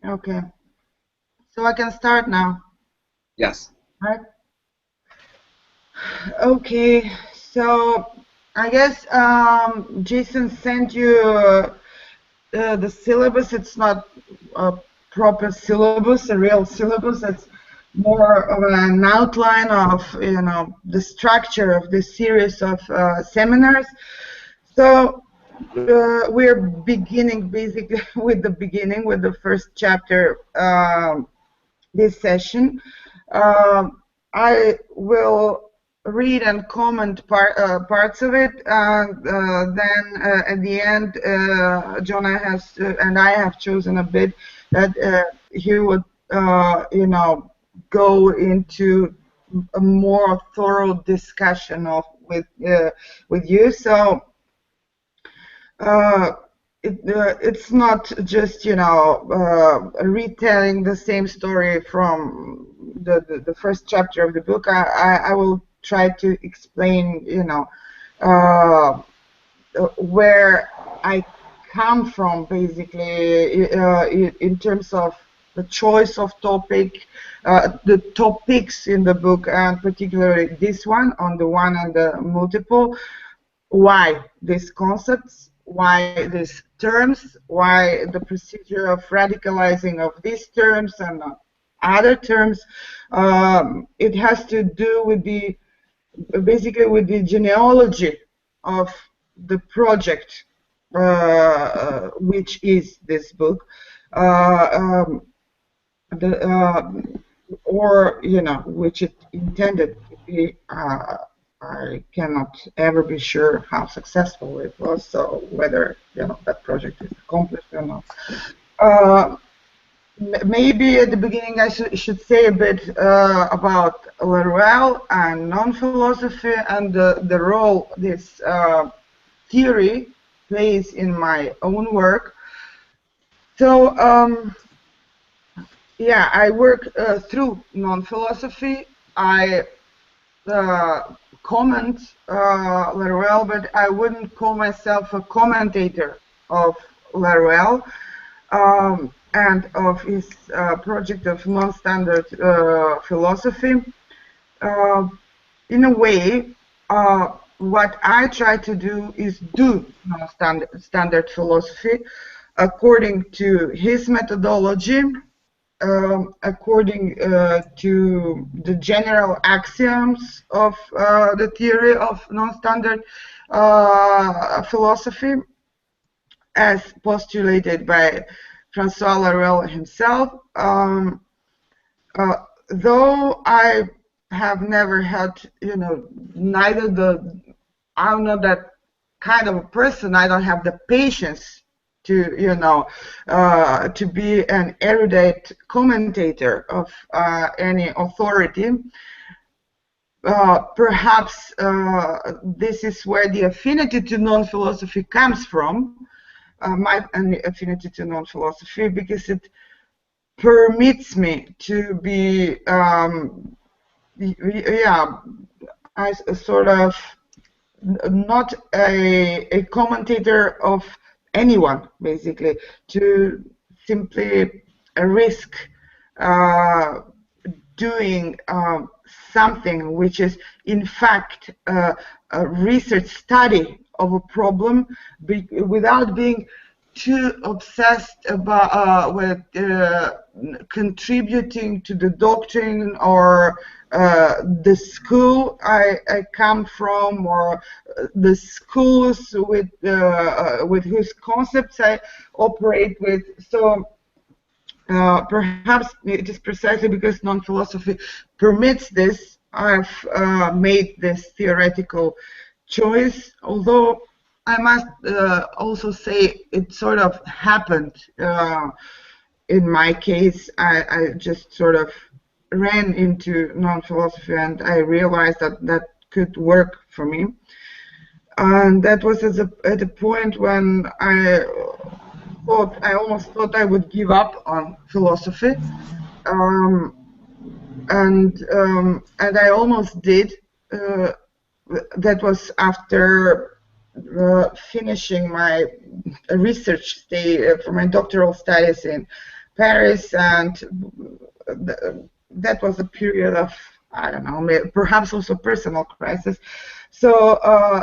Okay. So I can start now. Yes. Right. Okay. So I guess Jason sent you the syllabus. It's not a proper syllabus, a real syllabus. It's more of an outline of the structure of this series of seminars. So we're beginning basically with the first chapter this session. I will read and comment parts of it, and then at the end, John and I have chosen a bit that he would, go into a more thorough discussion with you. So it's not just retelling the same story from the first chapter of the book. I will try to explain where I come from, basically, in terms of the choice of topic, the topics in the book, and particularly this one on the one and the multiple. Why these concepts, why these terms, why the procedure of radicalizing of these terms and other terms. It has to do with basically with the genealogy of the project, which is this book, or which it intended to be. I cannot ever be sure how successful it was, so whether that project is accomplished or not. Maybe at the beginning I should say a bit about Laruelle and non-philosophy and the role this theory plays in my own work. So yeah, I work through non-philosophy. I comment Laruelle, but I wouldn't call myself a commentator of Laruelle and of his project of non-standard philosophy. In a way, what I try to do is do non-standard philosophy according to his methodology, according to the general axioms of the theory of non-standard philosophy, as postulated by François Laruelle himself. Though I have never had, I'm not that kind of a person. I don't have the patience to to be an erudite commentator of any authority. Perhaps this is where the affinity to non-philosophy comes from, my affinity to non-philosophy, because it permits me to be as a sort of not a commentator of anyone, basically, to simply risk doing something which is in fact a research study of a problem without being too obsessed about with contributing to the doctrine or the school I come from, or the schools with whose concepts I operate with. So perhaps it is precisely because non-philosophy permits this, I've made this theoretical choice, although I must also say it sort of happened in my case. I just sort of ran into non-philosophy and I realized that that could work for me. And that was at a point when I almost thought I would give up on philosophy, and I almost did. That was after finishing my research stay for my doctoral studies in Paris, and that was a period of, I don't know, perhaps also personal crisis. So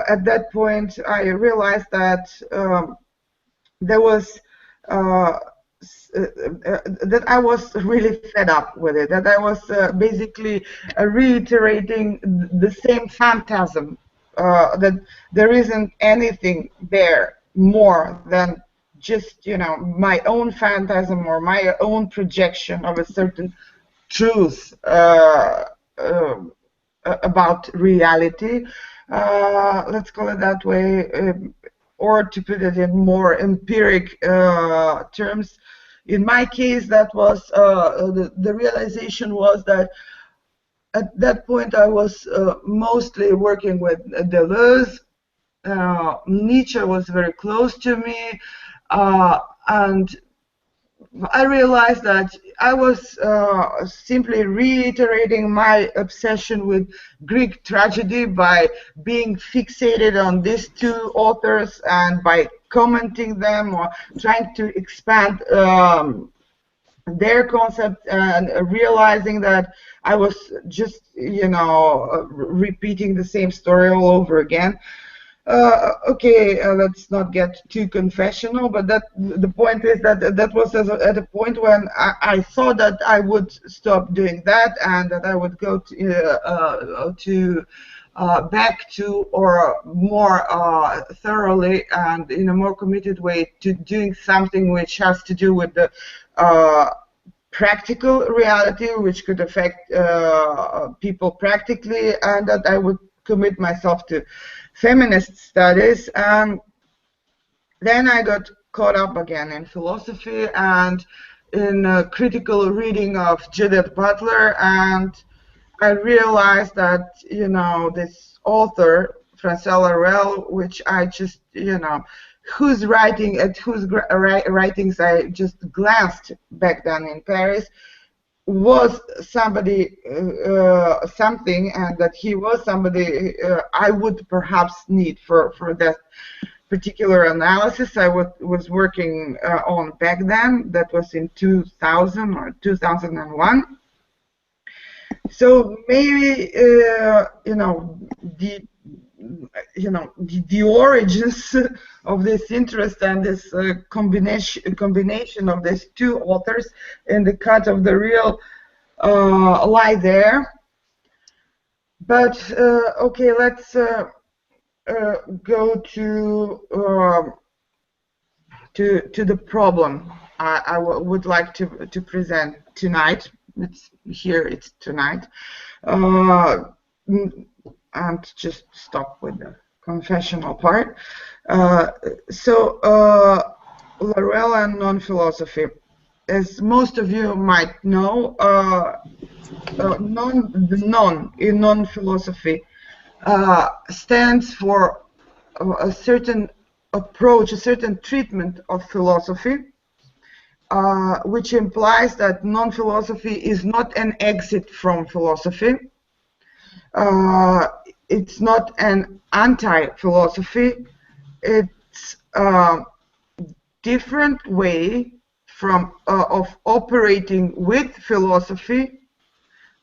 at that point, I realized that there was that I was really fed up with it, that I was basically reiterating the same phantasm, that there isn't anything there more than just, you know, my own phantasm or my own projection of a certain truth about reality, let's call it that way, or to put it in more empiric terms. In my case, that was the realization was that at that point I was mostly working with Deleuze. Nietzsche was very close to me, and I realized that I was simply reiterating my obsession with Greek tragedy by being fixated on these two authors and by commenting them or trying to expand their concept, and realizing that I was just, you know, repeating the same story all over again. Okay, let's not get too confessional, but that the point is that that was at a point when I thought that I would stop doing that and that I would go to back to, or more thoroughly and in a more committed way, to doing something which has to do with the practical reality, which could affect people practically, and that I would commit myself to feminist studies. And then I got caught up again in philosophy and in a critical reading of Judith Butler, and I realized that, you know, this author, Francella Rell, which I just, you know, whose writings I just glanced back then in Paris, was somebody, something, and that he was somebody I would perhaps need for that particular analysis I was working on back then. That was in 2000 or 2001. So maybe you know, the origins of this interest and this combination of these two authors in the cut of the real lie there. But okay, let's go to the problem I would like to present tonight. It's here, it's tonight. And just stop with the confessional part. So Laurel and non-philosophy. As most of you might know, non in non-philosophy stands for a certain approach, a certain treatment of philosophy, which implies that non-philosophy is not an exit from philosophy. It's not an anti-philosophy. It's a different way of operating with philosophy,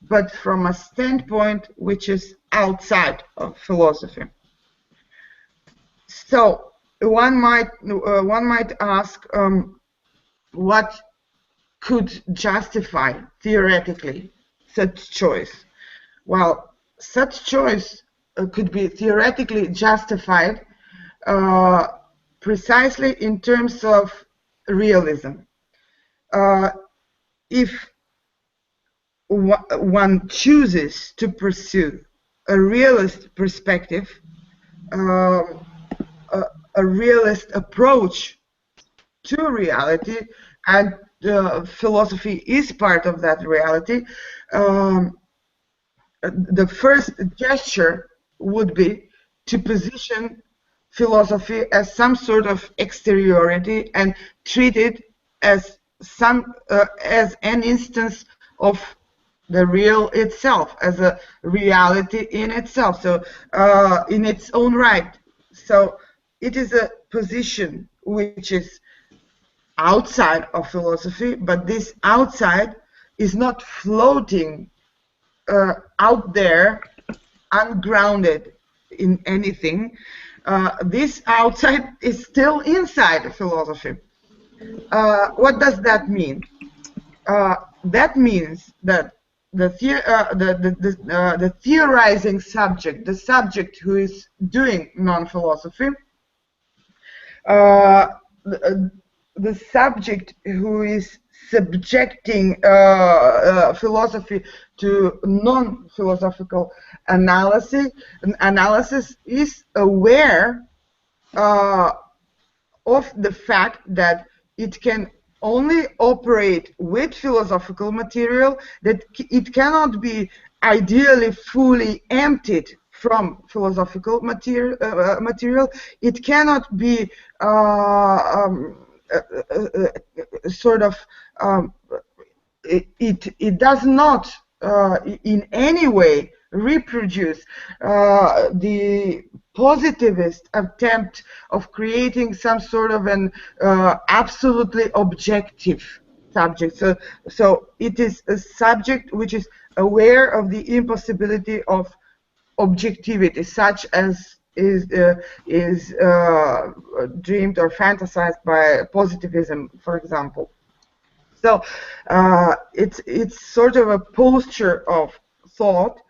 but from a standpoint which is outside of philosophy. So one might ask, what could justify theoretically such choice? Well, such choice could be theoretically justified precisely in terms of realism. If one chooses to pursue a realist perspective, a realist approach to reality, and philosophy is part of that reality, the first gesture would be to position philosophy as some sort of exteriority and treat it as an instance of the real itself, as a reality in itself, so in its own right. So it is a position which is outside of philosophy, but this outside is not floating out there, ungrounded in anything. This outside is still inside philosophy. What does that mean? That means that the theorizing subject, the subject who is doing non-philosophy, the subject who is subjecting philosophy to non-philosophical analysis is aware of the fact that it can only operate with philosophical material, that it cannot be ideally fully emptied from philosophical material. It cannot be sort of it does not in any way reproduce the positivist attempt of creating some sort of an absolutely objective subject. So it is a subject which is aware of the impossibility of objectivity, such as is dreamed or fantasized by positivism, for example. So it's sort of a posture of thought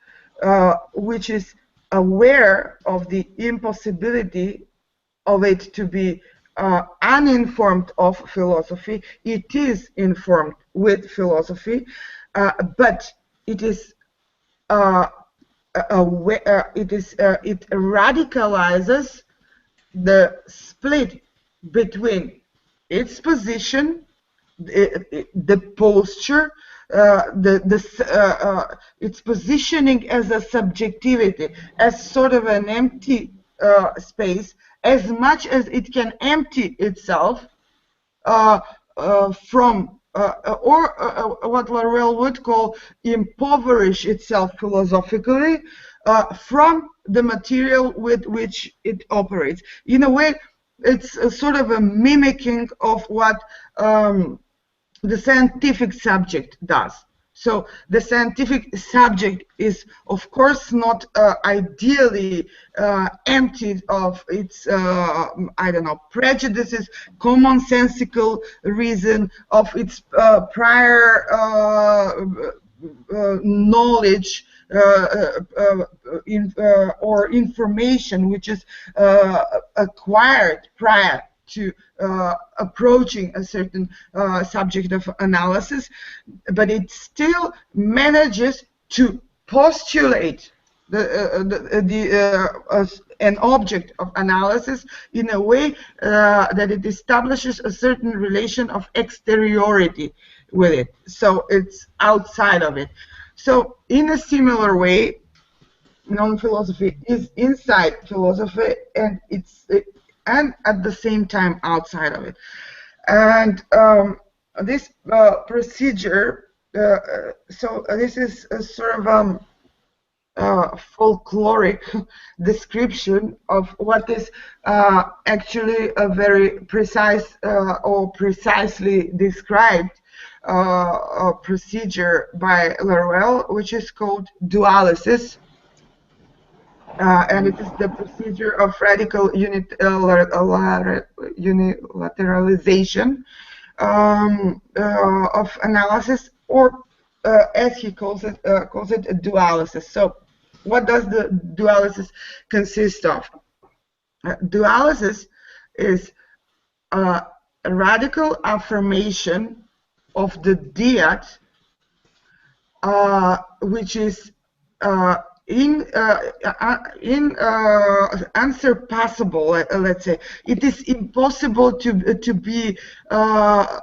which is aware of the impossibility of it to be uninformed of philosophy. It is informed with philosophy, but it is it radicalizes the split between its position, the posture, its positioning as a subjectivity, as sort of an empty space, as much as it can empty itself from what Laruelle would call impoverish itself philosophically from the material with which it operates. In a way, it's a sort of a mimicking of what the scientific subject does. So the scientific subject is, of course, not ideally emptied of its, I don't know, prejudices, commonsensical reason, of its prior knowledge or information which is acquired prior to approaching a certain subject of analysis, but it still manages to postulate an object of analysis in a way that it establishes a certain relation of exteriority with it. So it's outside of it. So in a similar way, non-philosophy is inside philosophy, and and at the same time outside of it. And this procedure, so this is a sort of folkloric description of what is actually a very precise or precisely described procedure by Laruelle, which is called dualysis. And it is the procedure of radical unilateralization of analysis, or as he calls it dualysis. So, what does the dualysis consist of? Dualysis is a radical affirmation of the dyad, which is unsurpassable, let's say. It is impossible to be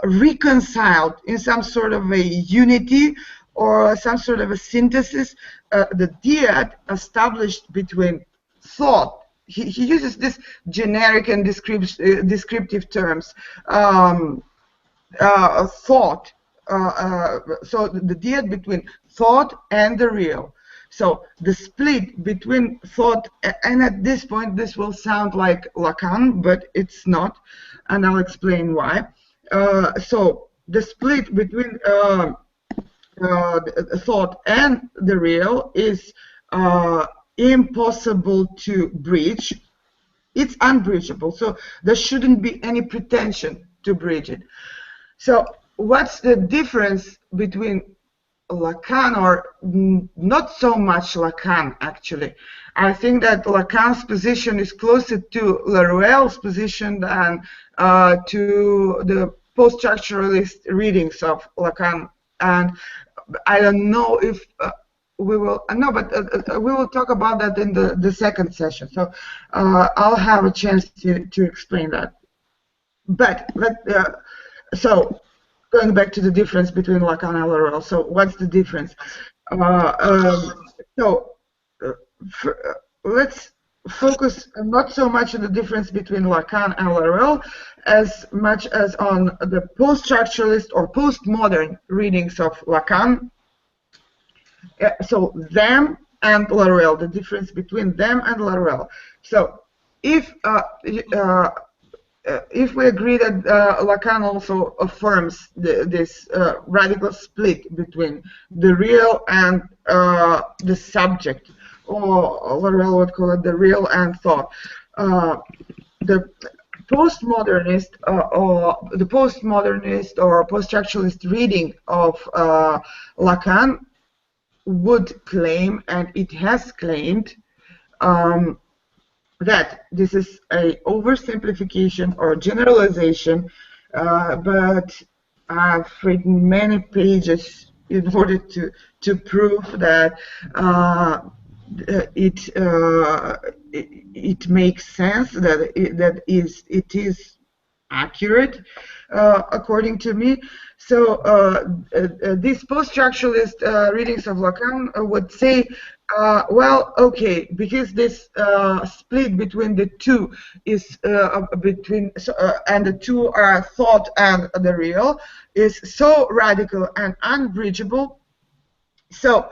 reconciled in some sort of a unity or some sort of a synthesis. The dyad established between thought. He uses this generic and descriptive terms. Thought. So the dyad between thought and the real. So the split between thought, and at this point this will sound like Lacan, but it's not, and I'll explain why. So the split between the thought and the real is impossible to breach. It's unbreachable, so there shouldn't be any pretension to breach it. So what's the difference between Lacan, or not so much Lacan actually? I think that Lacan's position is closer to Laruelle's position than to the post-structuralist readings of Lacan. And I don't know if we will, no, but we will talk about that in the second session. So I'll have a chance to explain that. But so going back to the difference between Lacan and Laruelle. So what's the difference? Let's focus not so much on the difference between Lacan and Laruelle as much as on the post-structuralist or postmodern readings of Lacan. So them and Laruelle, the difference between them and Laruelle. So if we agree that Lacan also affirms this radical split between the real and the subject, or Laruelle would call it the real and thought, the postmodernist or post-structuralist reading of Lacan would claim, and it has claimed, that this is a oversimplification or generalization, but I've written many pages in order to prove that it makes sense, that it is accurate, according to me. So these post-structuralist readings of Lacan would say, well, okay, because this split between the two is and the two are thought and the real is so radical and unbridgeable. So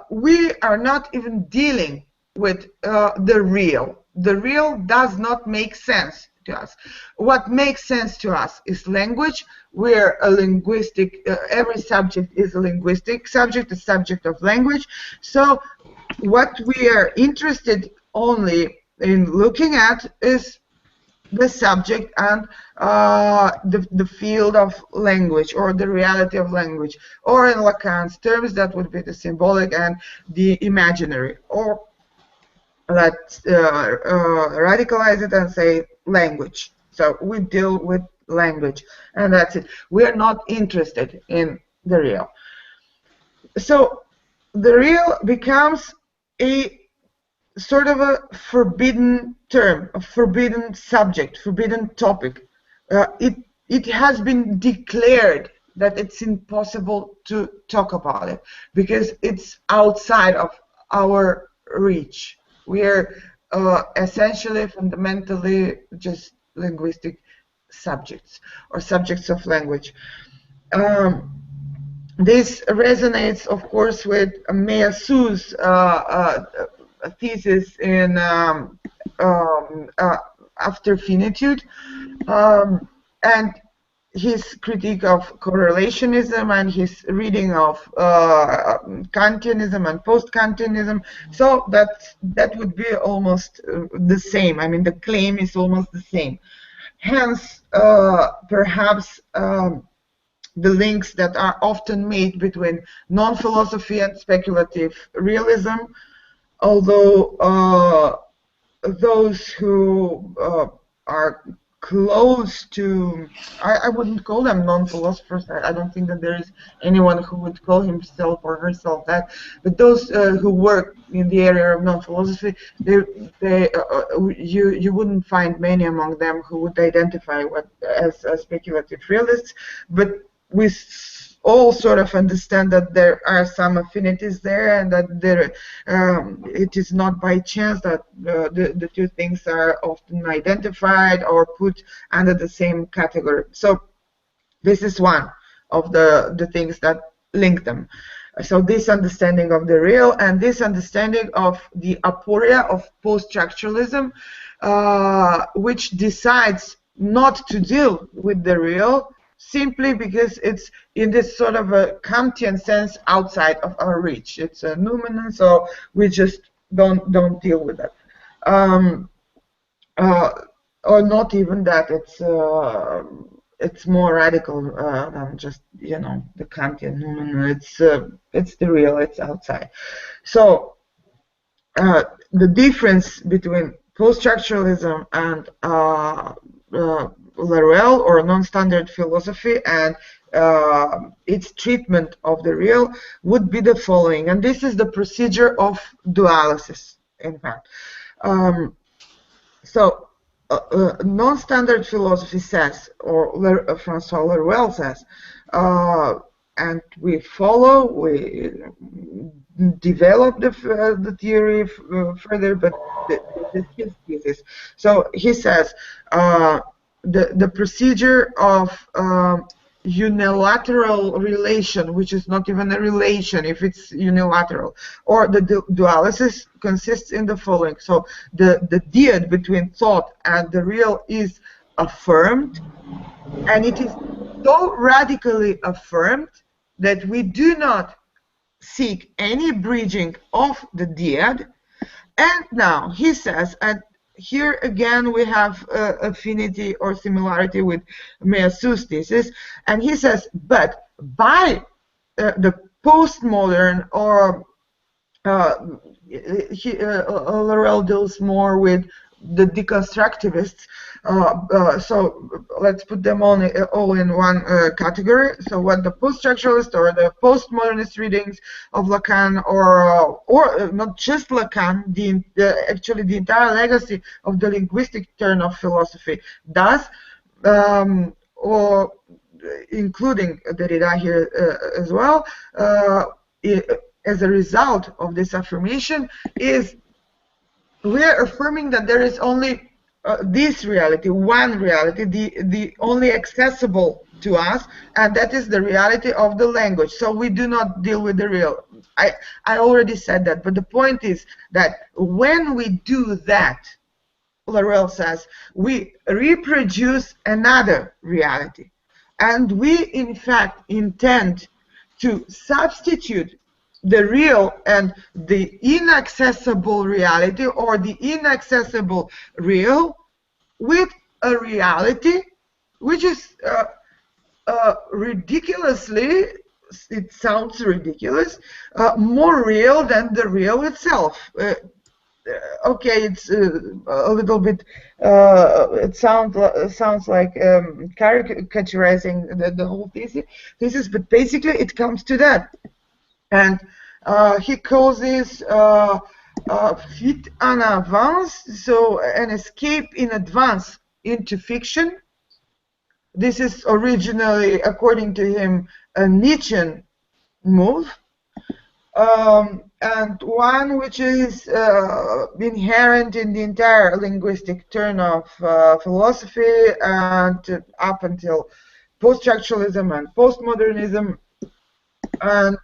we are not even dealing with the real. The real does not make sense to us. What makes sense to us is language. We're a linguistic, every subject is a linguistic subject, a subject of language. So what we are interested only in looking at is the subject and the field of language, or the reality of language, or in Lacan's terms that would be the symbolic and the imaginary, or let's radicalize it and say language. So we deal with language, and that's it. We are not interested in the real. So the real becomes a sort of a forbidden term, a forbidden subject, forbidden topic. It has been declared that it's impossible to talk about it because it's outside of our reach. We are essentially, fundamentally, just linguistic subjects or subjects of language. This resonates, of course, with Meillassoux' thesis in After Finitude, and his critique of correlationism and his reading of Kantianism and post-Kantianism. So that would be almost the same. I mean, the claim is almost the same. Hence, perhaps the links that are often made between non-philosophy and speculative realism, although those who are close to, I wouldn't call them non-philosophers. I don't think that there is anyone who would call himself or herself that, but those who work in the area of non-philosophy, you wouldn't find many among them who would identify as speculative realists, but we all sort of understand that there are some affinities there, and that it is not by chance that the two things are often identified or put under the same category. So this is one of the things that link them. So this understanding of the real and this understanding of the aporia of post-structuralism, which decides not to deal with the real, simply because it's in this sort of a Kantian sense outside of our reach. It's a noumenon, so we just don't deal with that. Or not even that. It's more radical than just, you know, the Kantian noumenon. It's the real. It's outside. So the difference between post-structuralism and Laruelle or non-standard philosophy and its treatment of the real would be the following, and this is the procedure of dualysis, in fact. Non-standard philosophy says, or François Laruelle says, and we follow, we develop the theory further, but this is his thesis. So he says the procedure of unilateral relation, which is not even a relation if it's unilateral, or the dualysis consists in the following. So the dyad between thought and the real is affirmed, and it is so radically affirmed that we do not seek any bridging of the dyad. And now he says, and here again we have affinity or similarity with Meillassoux thesis, and he says, but by the postmodern, or Laruelle deals more with the deconstructivists, so let's put them all in one category. So what the post-structuralist or the postmodernist readings of Lacan, or not just Lacan, actually the entire legacy of the linguistic turn of philosophy does, or including Derrida here as well, as a result of this affirmation, is we're affirming that there is only this reality, one reality, the only accessible to us, and that is the reality of the language. So we do not deal with the real. I already said that, but the point is that when we do that, Laruelle says, we reproduce another reality. And we, in fact, intend to substitute the real and the inaccessible reality, or the inaccessible real, with a reality which is ridiculously, it sounds ridiculous, more real than the real itself. Okay, it's a little bit. It sounds like caricaturizing the whole thesis, but basically it comes to that. And he calls this fuite en avance, so an escape in advance into fiction. This is originally, according to him, a Nietzschean move, and one which is inherent in the entire linguistic turn of philosophy, and up until post-structuralism and postmodernism. And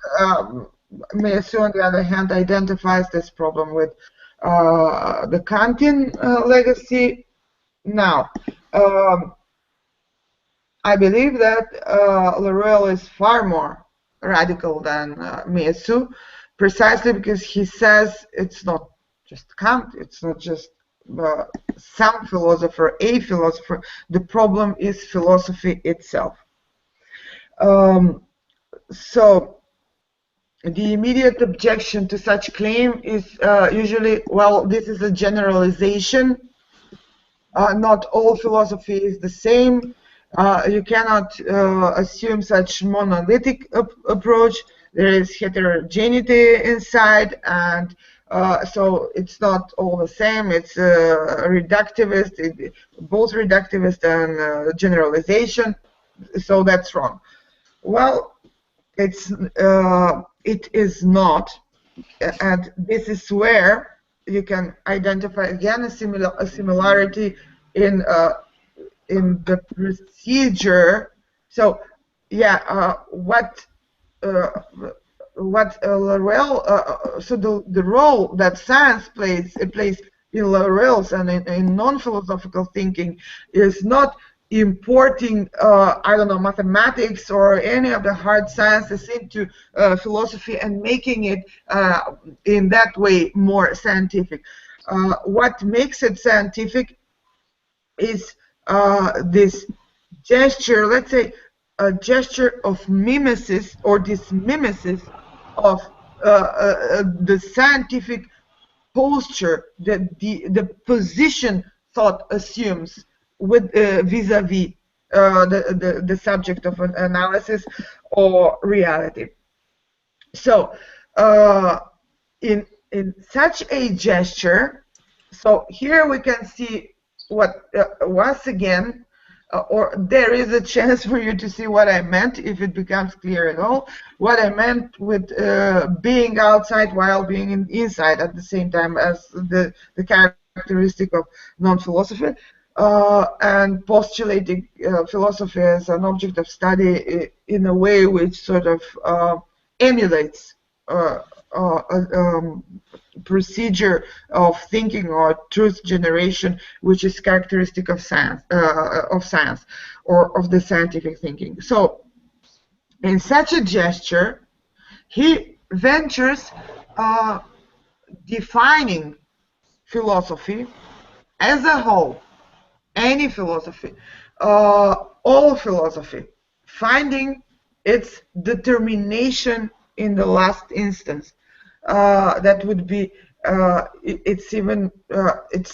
Meillassoux, on the other hand, identifies this problem with the Kantian legacy. Now, I believe that Laruelle is far more radical than Meillassoux, precisely because he says it's not just Kant, it's not just some philosopher, a philosopher. The problem is philosophy itself. So the immediate objection to such claim is usually, well, this is a generalization. Not all philosophy is the same. You cannot assume such monolithic approach. There is heterogeneity inside, and so it's not all the same. It's reductivist, both reductivist and generalization. So that's wrong. Well, it is not, and this is where you can identify again a similarity in the procedure. So yeah, what Laruelle, so the role that science plays, it plays in laurels and in non-philosophical thinking is not importing, I don't know, mathematics or any of the hard sciences into philosophy and making it in that way more scientific. What makes it scientific is this gesture, let's say a gesture of mimesis, or this mimesis of the scientific posture that the position thought assumes with vis-a-vis the subject of an analysis or reality. So in such a gesture, so here we can see what once again, or there is a chance for you to see what I meant if it becomes clear at all. What I meant with being outside while being inside at the same time as the characteristic of non-philosophy, and postulating philosophy as an object of study in a way which sort of emulates procedure of thinking or truth generation, which is characteristic of science, or of the scientific thinking. So, in such a gesture, he ventures defining philosophy as a whole, any philosophy, all philosophy, finding its determination in the last instance. That would be it's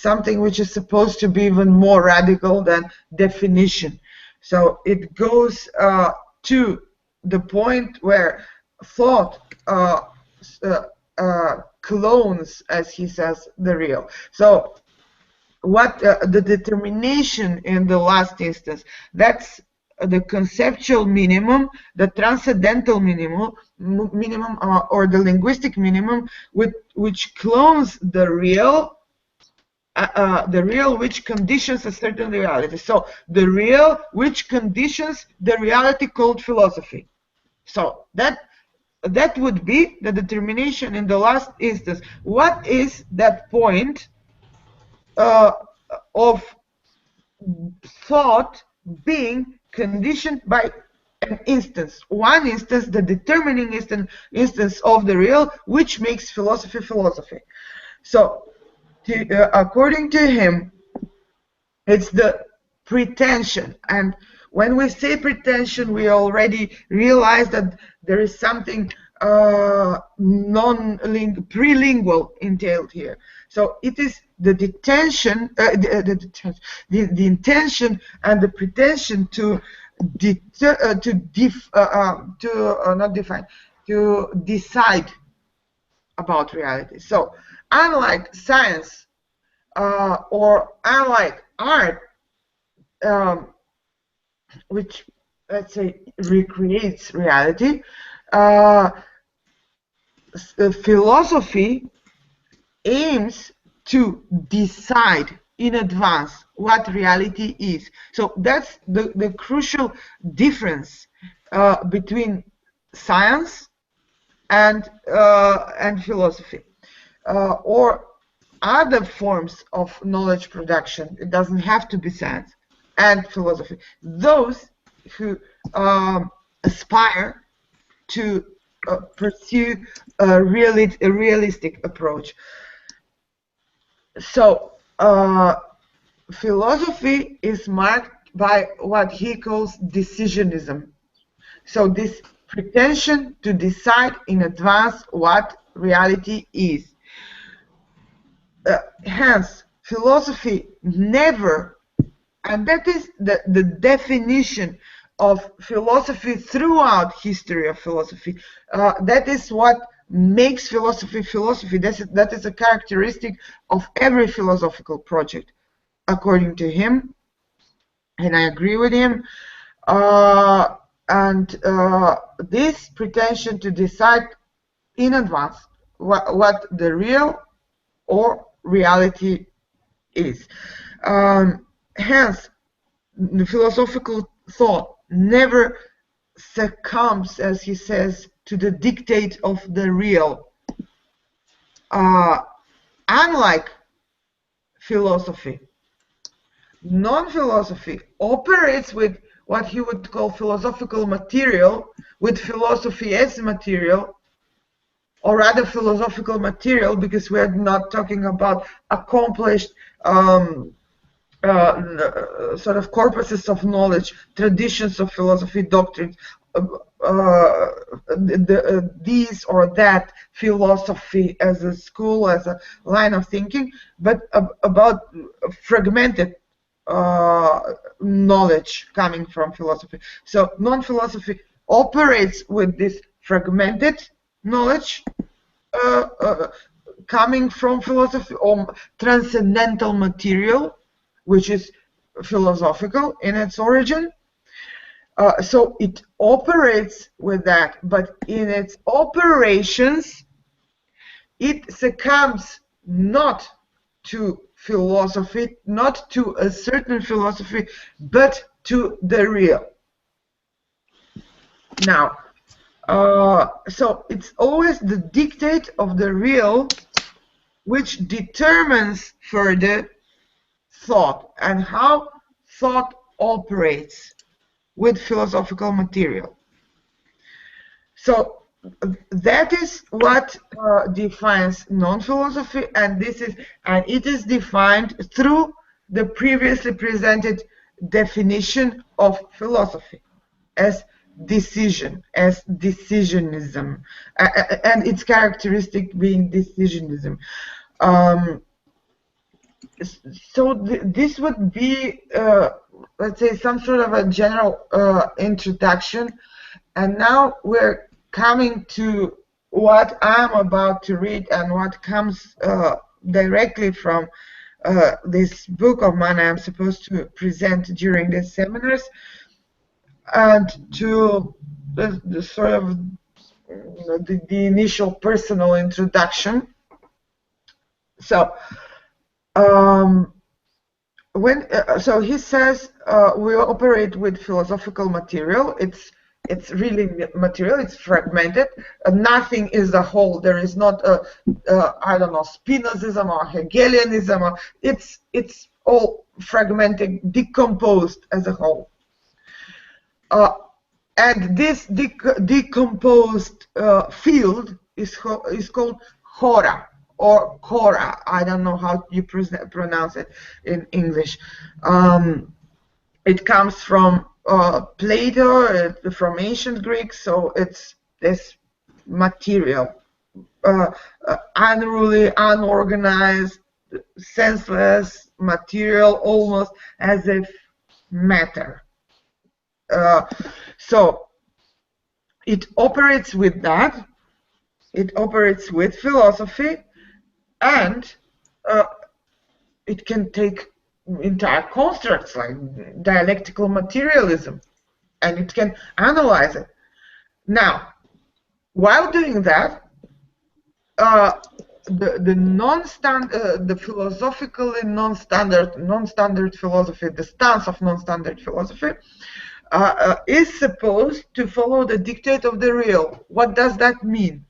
something which is supposed to be even more radical than definition. So it goes to the point where thought clones, as he says, the real. So what the determination in the last instance, that's the conceptual minimum, the transcendental minimum, or the linguistic minimum, which clones the real which conditions a certain reality. So the real which conditions the reality called philosophy. So that would be the determination in the last instance. What is that point of thought being conditioned by an instance, one instance, the determining instance of the real, which makes philosophy. So, according to him, it's the pretension. And when we say pretension, we already realize that there is something prelingual entailed here. So it is the detention, the intention and the pretension to decide about reality. So unlike science or unlike art, which, let's say, recreates reality, philosophy aims to decide in advance what reality is. So that's the crucial difference between science and philosophy, or other forms of knowledge production. It doesn't have to be science and philosophy. Those who aspire to pursue a realistic approach. So philosophy is marked by what he calls decisionism. So this pretension to decide in advance what reality is. Hence, philosophy never, and that is the definition of philosophy throughout history of philosophy. That is what makes philosophy philosophy. That is a characteristic of every philosophical project, according to him, and I agree with him. This pretension to decide in advance what the real or reality is. Hence, the philosophical thought never succumbs, as he says, to the dictate of the real. Unlike philosophy. Non-philosophy operates with what he would call philosophical material, with philosophy as material, or rather philosophical material, because we are not talking about accomplished sort of corpuses of knowledge, traditions of philosophy, doctrines, these or that philosophy as a school, as a line of thinking, but about fragmented knowledge coming from philosophy. So non-philosophy operates with this fragmented knowledge coming from philosophy, or transcendental material, which is philosophical in its origin. So it operates with that, but in its operations, it succumbs not to philosophy, not to a certain philosophy, but to the real. Now, so it's always the dictate of the real which determines further thought and how thought operates with philosophical material. So that is what defines non-philosophy, and it is defined through the previously presented definition of philosophy as decision, as decisionism, and its characteristic being decisionism. So this would be, let's say, some sort of a general introduction, and now we're coming to what I'm about to read and what comes directly from this book of mine I'm supposed to present during the seminars, and to the sort of the initial personal introduction. So so he says we operate with philosophical material. It's really material. It's fragmented. Nothing is a whole. There is not I don't know, Spinozism or Hegelianism. Or, it's all fragmented, decomposed as a whole. And this decomposed field is called hora, or Cora. I don't know how you pronounce it in English. It comes from Plato, from ancient Greek, so it's this material, unruly, unorganized, senseless material, almost as if matter. So it operates with that. It operates with philosophy. And it can take entire constructs like dialectical materialism, and it can analyze it. Now, while doing that, the philosophically non-standard philosophy, the stance of non-standard philosophy, is supposed to follow the dictate of the real. What does that mean?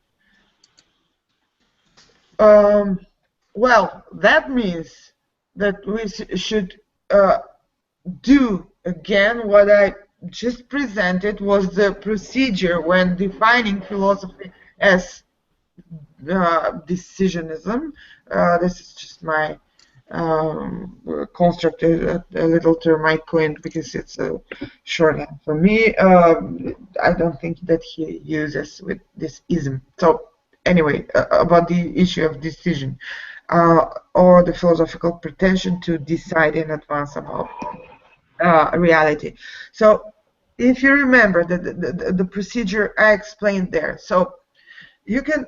Well, that means that we should do again what I just presented was the procedure when defining philosophy as decisionism. This is just my construct, a little term I coined because it's a shorthand for me. I don't think that he uses with this ism. So anyway, about the issue of decision, or the philosophical pretension to decide in advance about reality. So if you remember the procedure I explained there, so you can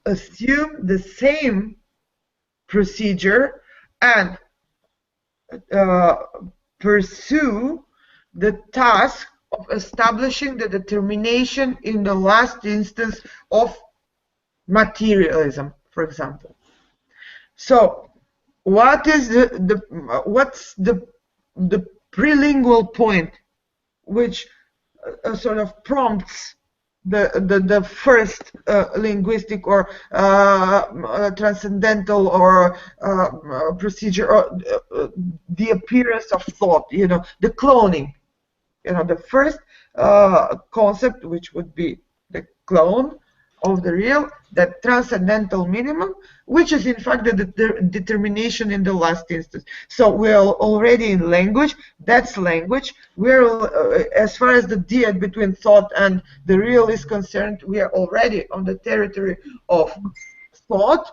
assume the same procedure and pursue the task of establishing the determination in the last instance of materialism, for example. So what is what's the prelingual point which sort of prompts the first linguistic or transcendental or procedure, or the appearance of thought, the cloning, the first concept, which would be the clone of the real, that transcendental minimum, which is in fact the determination in the last instance. So we are already in language. That's language. We're as far as the dyad between thought and the real is concerned, we are already on the territory of thought,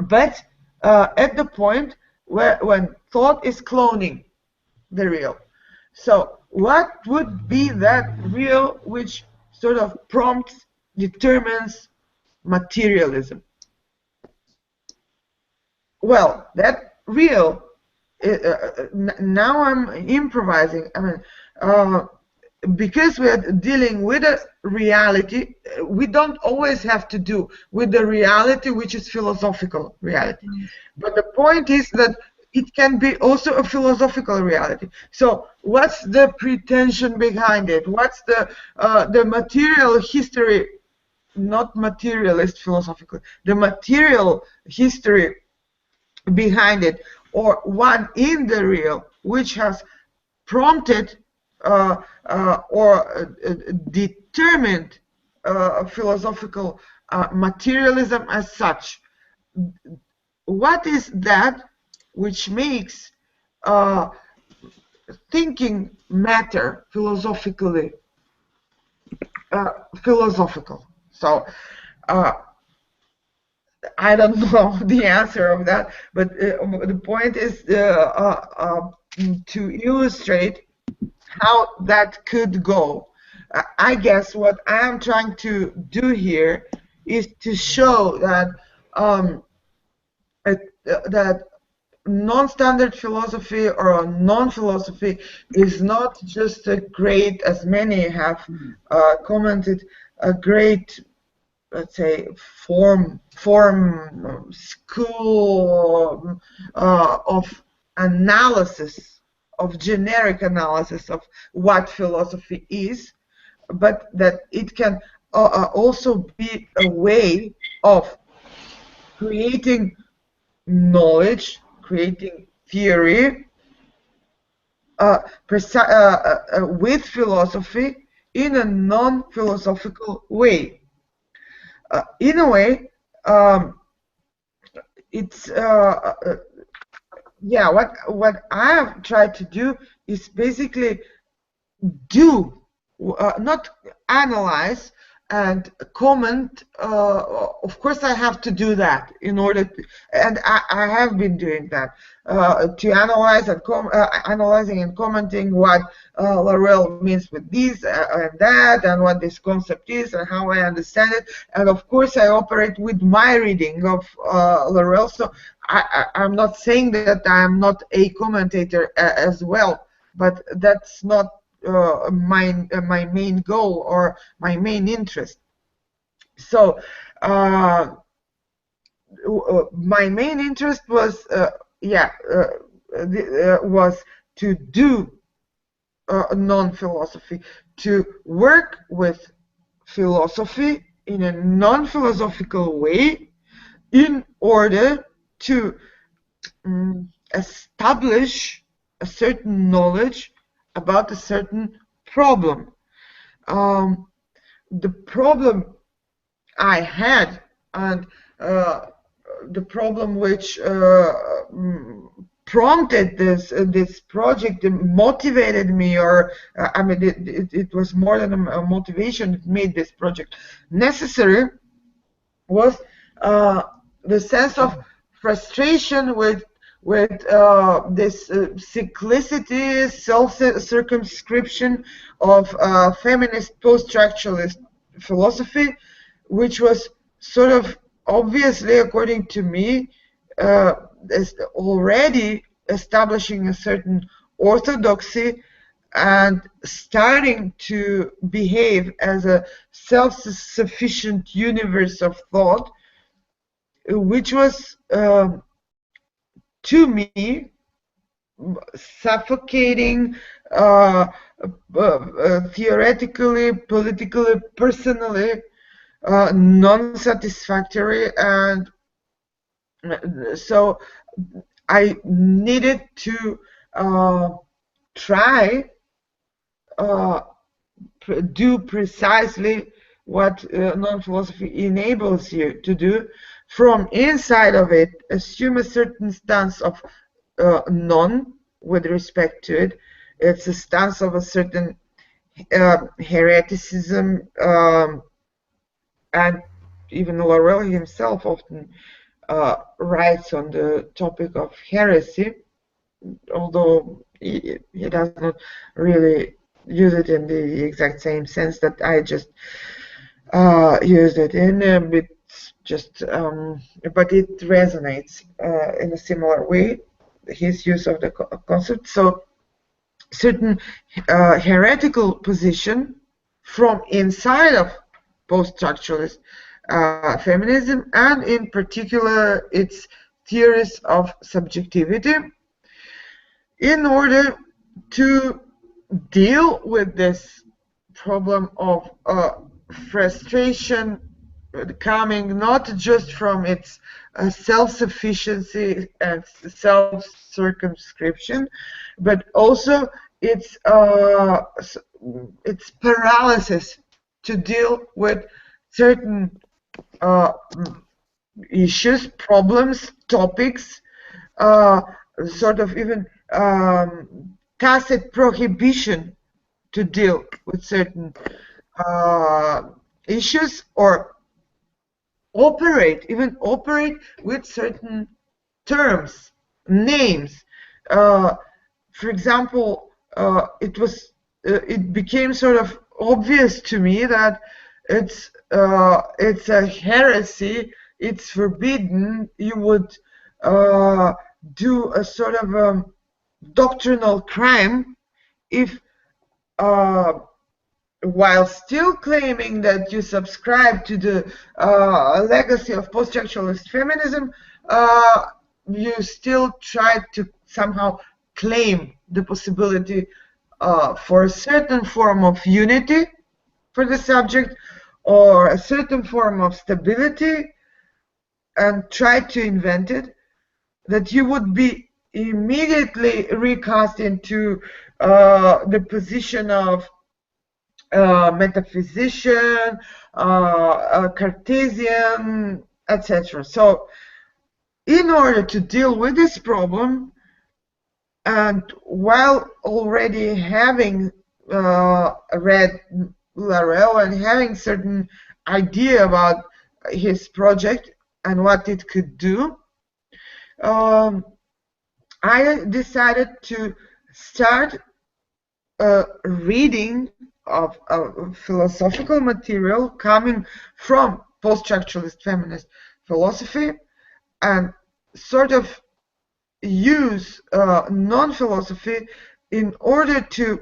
but at the point when thought is cloning the real. So what would be that real which sort of prompts, determines materialism? Well, that real, now I'm improvising. I mean, because we are dealing with a reality, we don't always have to do with the reality which is philosophical reality. But the point is that it can be also a philosophical reality. So what's the pretension behind it? What's the material history, not materialist philosophically, the material history behind it, or one in the real, which has prompted or determined philosophical materialism as such? What is that which makes thinking matter philosophically philosophical? So I don't know the answer of that, but the point is to illustrate how that could go. I guess what I am trying to do here is to show that that non-standard philosophy or non-philosophy is not just a great, as many have commented, a great, let's say, form school of analysis, of generic analysis of what philosophy is, but that it can also be a way of creating knowledge, creating theory with philosophy in a non-philosophical way. In a way, it's yeah. What I have tried to do is basically not analyze and comment. Of course, I have to do that in order to, and I have been doing that to analyze and analyzing and commenting what Laurel means with this and that, and what this concept is and how I understand it. And of course, I operate with my reading of Laurel. So I'm not saying that I am not a commentator as well, but that's not my main goal or my main interest. So my main interest was was to do non-philosophy, to work with philosophy in a non-philosophical way in order to establish a certain knowledge about a certain problem. The problem I had, and the problem which prompted this project, motivated me, or I mean, it was more than a motivation. It made this project necessary. Was the sense of frustration with this cyclicity, self-circumscription of feminist post-structuralist philosophy, which was sort of obviously, according to me, is already establishing a certain orthodoxy and starting to behave as a self-sufficient universe of thought, which was to me suffocating, theoretically, politically, personally, non-satisfactory, and so I needed to try do precisely what non-philosophy enables you to do. From inside of it, assume a certain stance of non with respect to it. It's a stance of a certain hereticism, and even Laurel himself often writes on the topic of heresy, although he does not really use it in the exact same sense that I just used it in. It's just, but it resonates in a similar way, his use of the concept. So certain heretical position from inside of post-structuralist feminism, and in particular its theories of subjectivity, in order to deal with this problem of frustration coming not just from its self-sufficiency and self-circumscription, but also its paralysis to deal with certain issues, problems, topics, sort of even tacit prohibition to deal with certain issues, or even operate with certain terms, names. For example, it became sort of obvious to me that it's a heresy, it's forbidden. You would do a sort of doctrinal crime if while still claiming that you subscribe to the legacy of post-structuralist feminism, you still try to somehow claim the possibility for a certain form of unity for the subject, or a certain form of stability, and try to invent it, that you would be immediately recast into the position of metaphysician, Cartesian, etc. So in order to deal with this problem, and while already having read Laurel and having certain idea about his project and what it could do, I decided to start reading of philosophical material coming from post-structuralist feminist philosophy, and sort of use non-philosophy in order to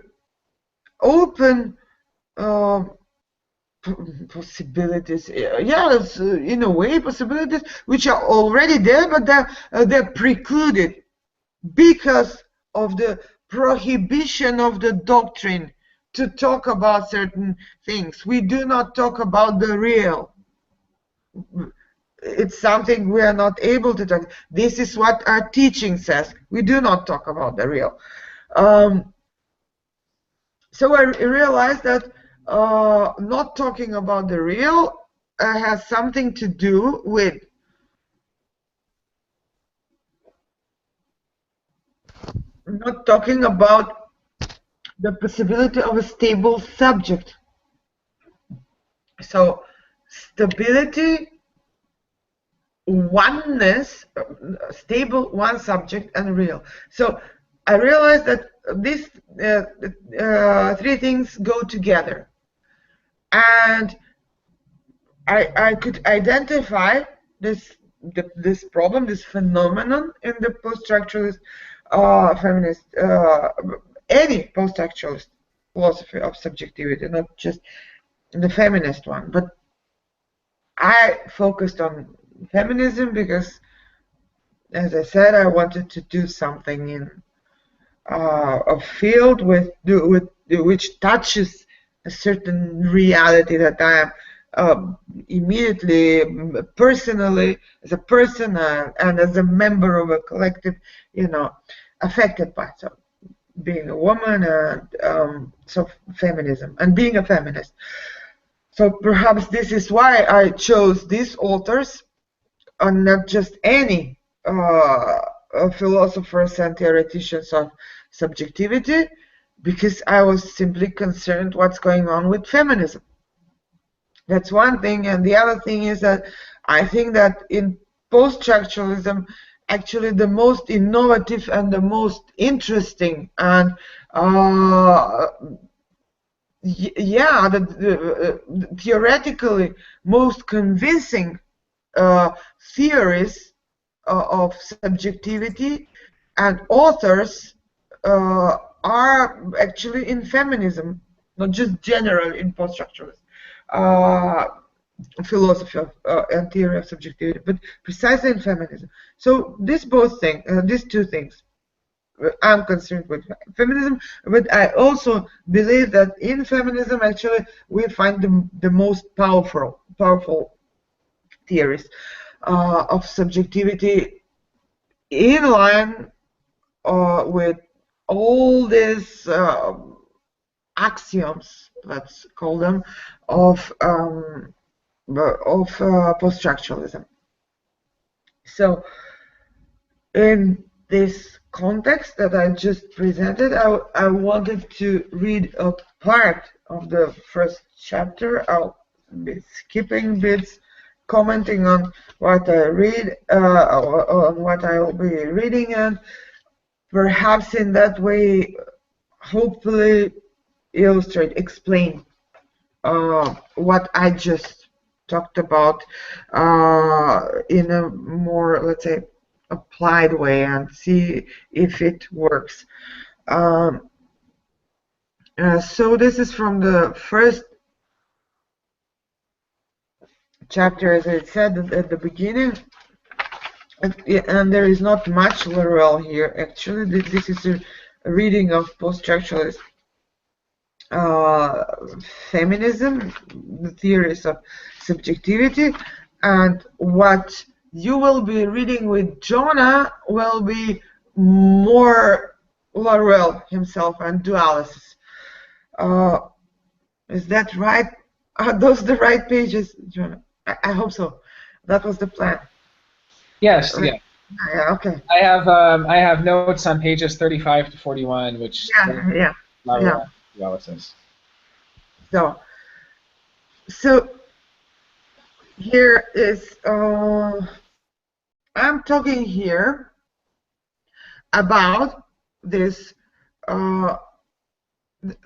open possibilities, yes, in a way possibilities which are already there, but they're precluded because of the prohibition of the doctrine to talk about certain things. We do not talk about the real. It's something we are not able to talk. This is what our teaching says. We do not talk about the real. So I realized that not talking about the real has something to do with not talking about the possibility of a stable subject. So stability, oneness, stable, one subject, and real. So I realized that these three things go together, and I could identify this problem, this phenomenon, in the post-structuralist feminist, any post-structuralist philosophy of subjectivity, not just the feminist one. But I focused on feminism because, as I said, I wanted to do something in a field which touches a certain reality that I am immediately, personally, as a person and as a member of a collective, affected by. So being a woman and so feminism and being a feminist. So perhaps this is why I chose these authors and not just any philosophers and theoreticians of subjectivity, because I was simply concerned what's going on with feminism. That's one thing, and the other thing is that I think that in post-structuralism, actually the most innovative and the most interesting and the theoretically most convincing theories of subjectivity and authors are actually in feminism, not just general in post-structuralism philosophy of and theory of subjectivity, but precisely in feminism. So these two things, I'm concerned with feminism, but I also believe that in feminism, actually, we find the most powerful theories of subjectivity in line with all these axioms, let's call them, of post-structuralism. So, in this context that I just presented, I wanted to read a part of the first chapter. I'll be skipping bits, commenting on what I read, on what I will be reading, and perhaps in that way, hopefully explain what I just talked about in a more, let's say, applied way, and see if it works. So this is from the first chapter, as I said at the beginning, and there is not much literal here. Actually, this is a reading of post-structuralist feminism, the theories of subjectivity, and what you will be reading with Jonah will be more Laurel himself and dualists. Is that right? Are those the right pages, Jonah? I hope so. That was the plan. Yes. Yeah. Yeah. Okay. I have notes on pages 35 to 41, which yeah. dualists. So here is I'm talking here about this.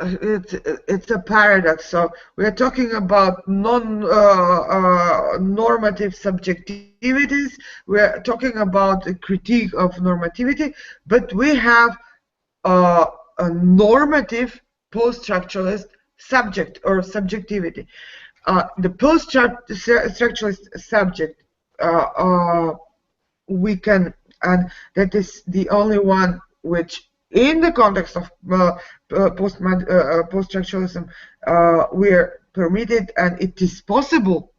It's a paradox. So we are talking about non-normative subjectivities. We are talking about a critique of normativity, but we have a normative post-structuralist subject or subjectivity. The post-structuralist subject we can, and that is the only one which, in the context of post-structuralism, we're permitted, and it is possible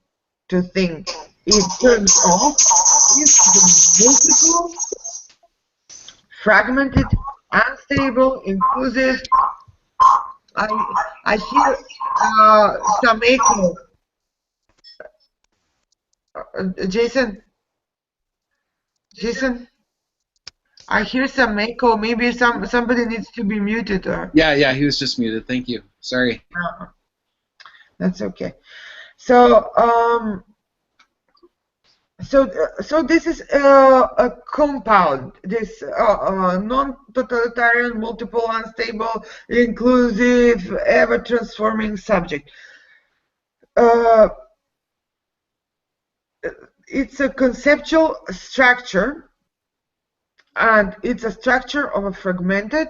to think in terms of the multiple, fragmented, unstable, inclusive. I hear some echo. Jason, I hear some echo. Maybe somebody needs to be muted. Or yeah, he was just muted. Thank you. Sorry. That's okay. So so this is a compound. This non-totalitarian, multiple, unstable, inclusive, ever-transforming subject. It's a conceptual structure, and it's a structure of a fragmented,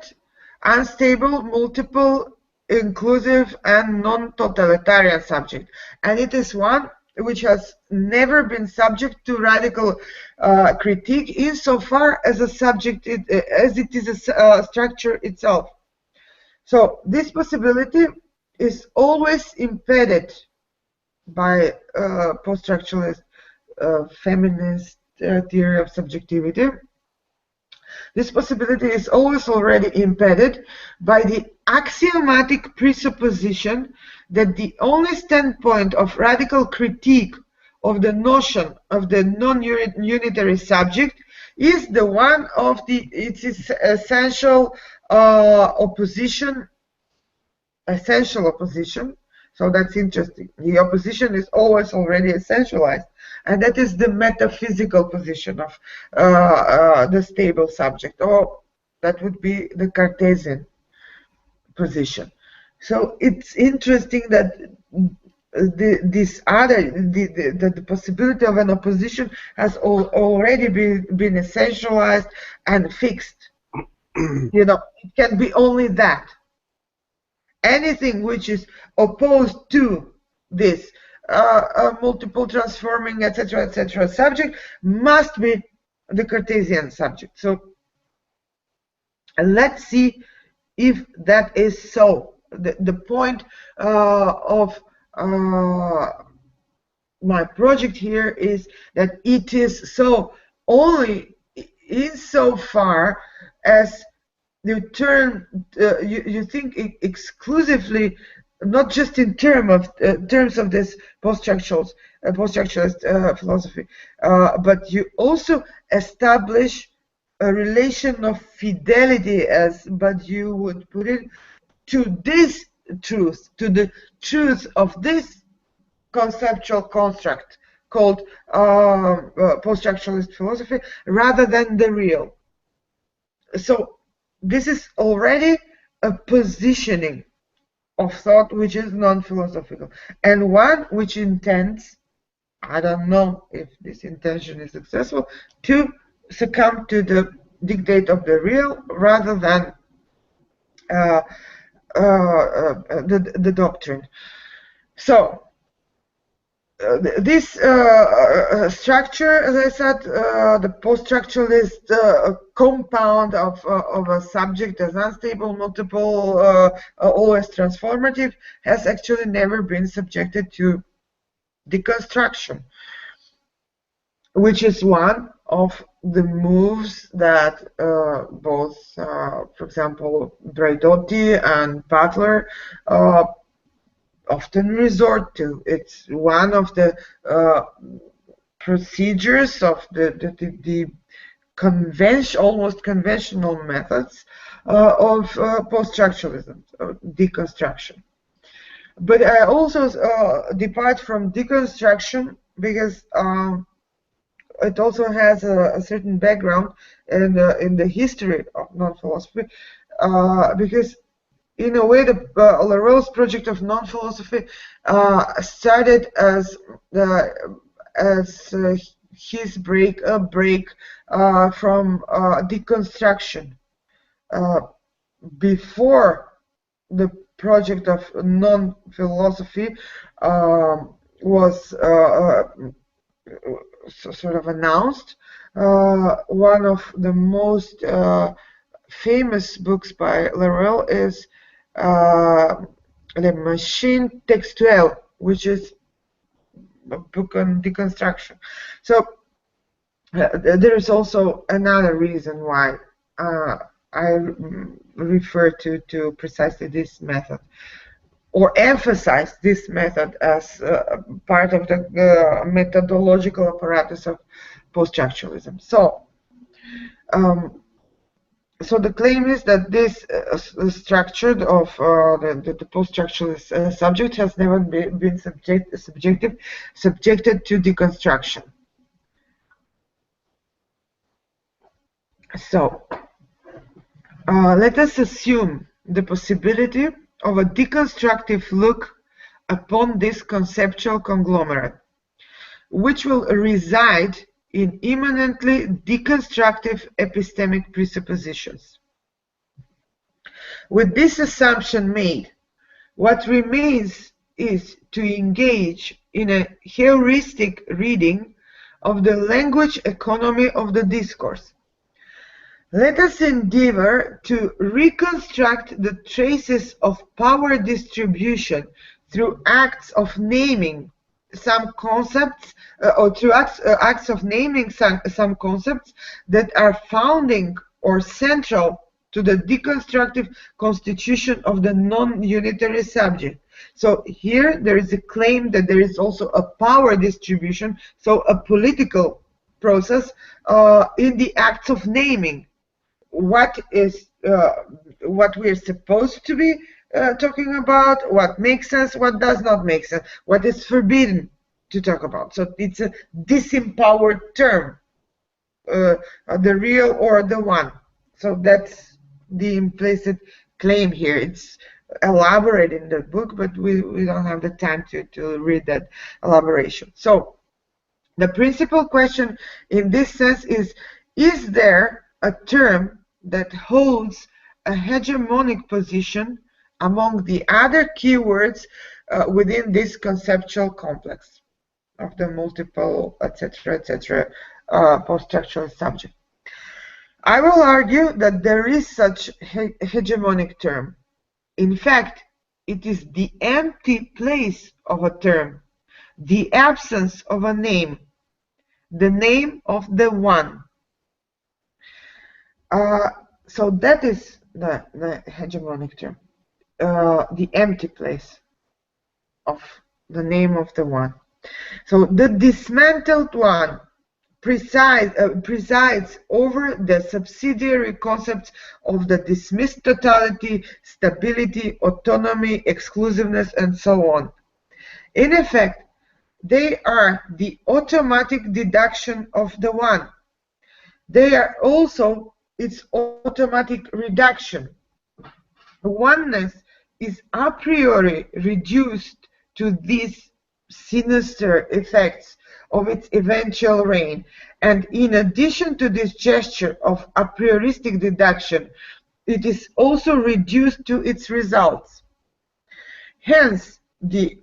unstable, multiple, inclusive, and non-totalitarian subject. And it is one which has never been subject to radical critique insofar as a subject as it is a structure itself. So this possibility is always impeded by post-structuralist feminist theory of subjectivity. This possibility is always already impeded by the axiomatic presupposition that the only standpoint of radical critique of the notion of the non-unitary subject is the one of its essential opposition. So that's interesting. The opposition is always already essentialized, and that is the metaphysical position of the stable subject, or that would be the Cartesian position. So it's interesting that the possibility of an opposition has already been essentialized and fixed. You know, it can be only that. Anything which is opposed to this multiple transforming, etc., subject must be the Cartesian subject. So let's see if that is so. The point of my project here is that it is so only insofar as you turn you think exclusively, not just in terms of this post-structuralist philosophy, but you also establish a relation of fidelity, as but you would put it, to this truth, to the truth of this conceptual construct called post-structuralist philosophy, rather than the real. So this is already a positioning of thought which is non-philosophical, and one which intends, I don't know if this intention is successful, to succumb to the dictate of the real rather than the doctrine. So this structure, as I said, the post-structuralist compound of a subject as unstable, multiple, always transformative, has actually never been subjected to deconstruction, which is one of the moves that both, for example, Braidotti and Butler often resort to. It's one of the procedures of the almost conventional methods of post-structuralism, deconstruction. But I also depart from deconstruction because it also has a certain background in the history of non-philosophy, because in a way, Laruel's project of non-philosophy started as his break from deconstruction. Before the project of non-philosophy was sort of announced, one of the most famous books by Laruelle is Le Machine Textuelle, which is a book on deconstruction. So there is also another reason why I refer to precisely this method, or emphasize this method as part of the methodological apparatus of post-structuralism. So so the claim is that this structure of the post-structuralist subject has never been subjected to deconstruction. So let us assume the possibility of a deconstructive look upon this conceptual conglomerate, which will reside in immanently deconstructive epistemic presuppositions. With this assumption made, what remains is to engage in a heuristic reading of the language economy of the discourse. Let us endeavor to reconstruct the traces of power distribution through acts of naming some concepts, or through acts of naming some concepts that are founding or central to the deconstructive constitution of the non-unitary subject. So here there is a claim that there is also a power distribution, so a political process in the acts of naming. What we're supposed to be talking about, what makes sense, what does not make sense, what is forbidden to talk about. So it's a disempowered term, the real or the one. So that's the implicit claim here. It's elaborated in the book, but we don't have the time to read that elaboration. So the principal question in this sense is there a term that holds a hegemonic position among the other keywords within this conceptual complex of the multiple, etc., post-structuralist subject? I will argue that there is such hegemonic term. In fact, it is the empty place of a term, the absence of a name, the name of the one. So that is the hegemonic term, the empty place of the name of the one. So the dismantled one presides over the subsidiary concepts of the dismissed totality, stability, autonomy, exclusiveness, and so on. In effect, they are the automatic deduction of the one. They are also its automatic reduction. Oneness is a priori reduced to these sinister effects of its eventual reign, and in addition to this gesture of a prioristic deduction, it is also reduced to its results. Hence, the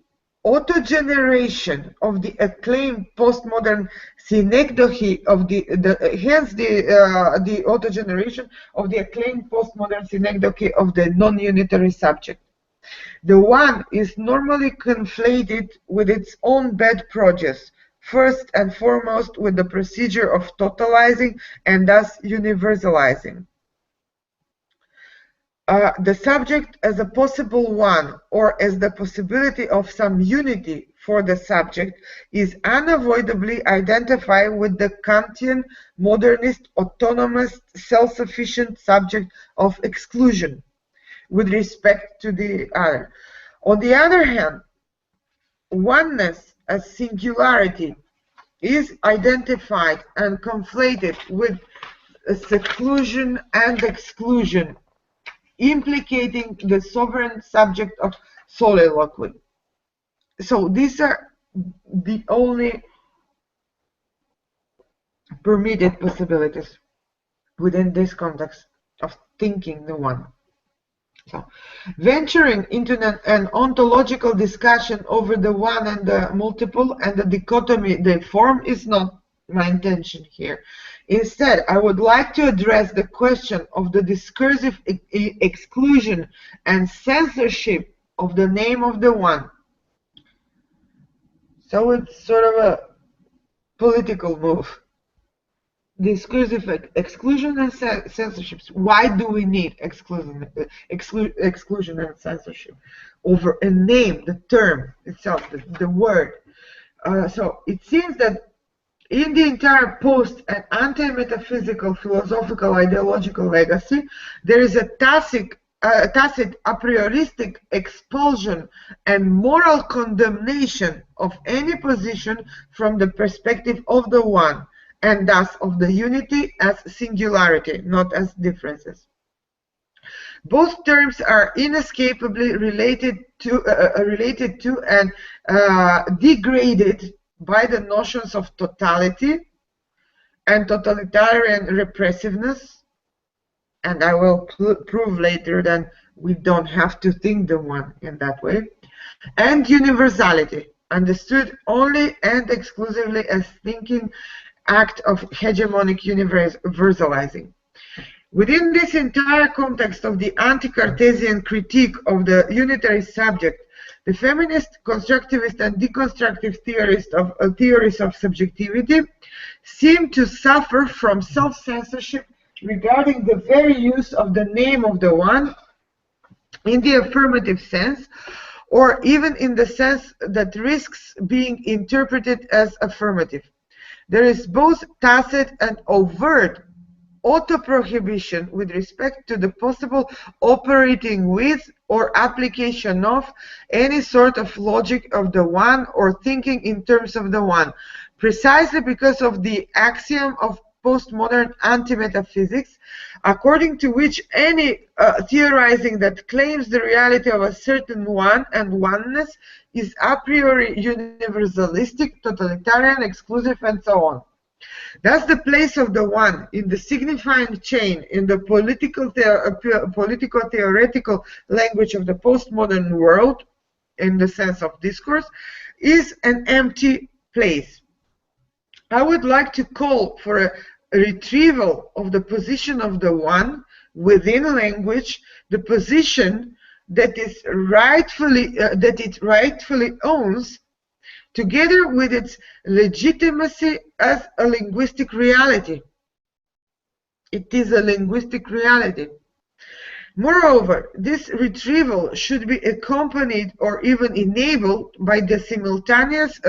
autogeneration of the acclaimed postmodern synecdoche of the autogeneration of the acclaimed postmodern synecdoche of the non-unitary subject. The one is normally conflated with its own bad produce, first and foremost with the procedure of totalizing and thus universalizing. The subject as a possible one, or as the possibility of some unity for the subject, is unavoidably identified with the Kantian modernist autonomous self-sufficient subject of exclusion with respect to the other. On the other hand, oneness as singularity is identified and conflated with seclusion and exclusion, implicating the sovereign subject of soliloquy. So these are the only permitted possibilities within this context of thinking the one. So, venturing into an ontological discussion over the one and the multiple and the dichotomy they form is not my intention here. Instead, I would like to address the question of the discursive exclusion and censorship of the name of the one. So it's sort of a political move. Discursive exclusion and censorship. Why do we need exclusion and censorship over a name, the term itself, the word? So it seems that in the entire post and anti-metaphysical, philosophical, ideological legacy, there is a tacit a prioristic expulsion and moral condemnation of any position from the perspective of the one, and thus of the unity as singularity, not as differences. Both terms are inescapably related to and degraded by the notions of totality and totalitarian repressiveness, and I will prove later then We don't have to think the one in that way. And universality, understood only and exclusively as thinking act of hegemonic universalizing. Within this entire context of the anti-Cartesian critique of the unitary subject, the feminist, constructivist, and deconstructive theories of subjectivity seem to suffer from self-censorship regarding the very use of the name of the one in the affirmative sense, or even in the sense that risks being interpreted as affirmative. There is both tacit and overt auto-prohibition with respect to the possible operating with or application of any sort of logic of the one or thinking in terms of the one, precisely because of the axiom of postmodern anti-metaphysics, according to which any theorizing that claims the reality of a certain one and oneness is a priori universalistic, totalitarian, exclusive, and so on. That's the place of the one in the signifying chain in the political-theoretical language of the postmodern world, in the sense of discourse, is an empty place. I would like to call for a retrieval of the position of the one within language, the position that it rightfully owns, together with its legitimacy as a linguistic reality. It is a linguistic reality. Moreover, this retrieval should be accompanied or even enabled by the simultaneous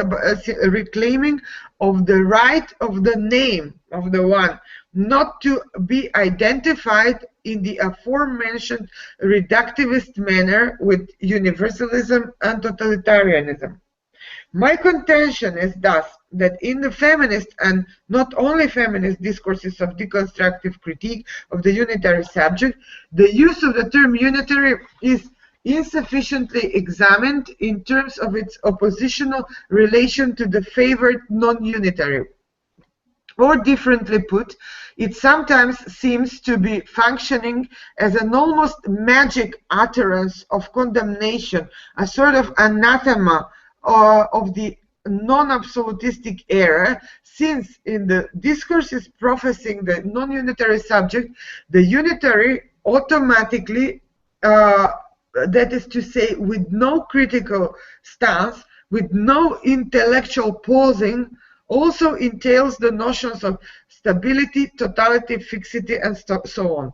reclaiming of the right of the name of the one, not to be identified in the aforementioned reductivist manner with universalism and totalitarianism. My contention is thus that in the feminist and not only feminist discourses of deconstructive critique of the unitary subject, the use of the term unitary is insufficiently examined in terms of its oppositional relation to the favored non-unitary. Or differently put, it sometimes seems to be functioning as an almost magic utterance of condemnation, a sort of anathema of the non-absolutistic era, since in the discourses professing the non-unitary subject, the unitary automatically, that is to say, with no critical stance, with no intellectual pausing, also entails the notions of stability, totality, fixity, and so on.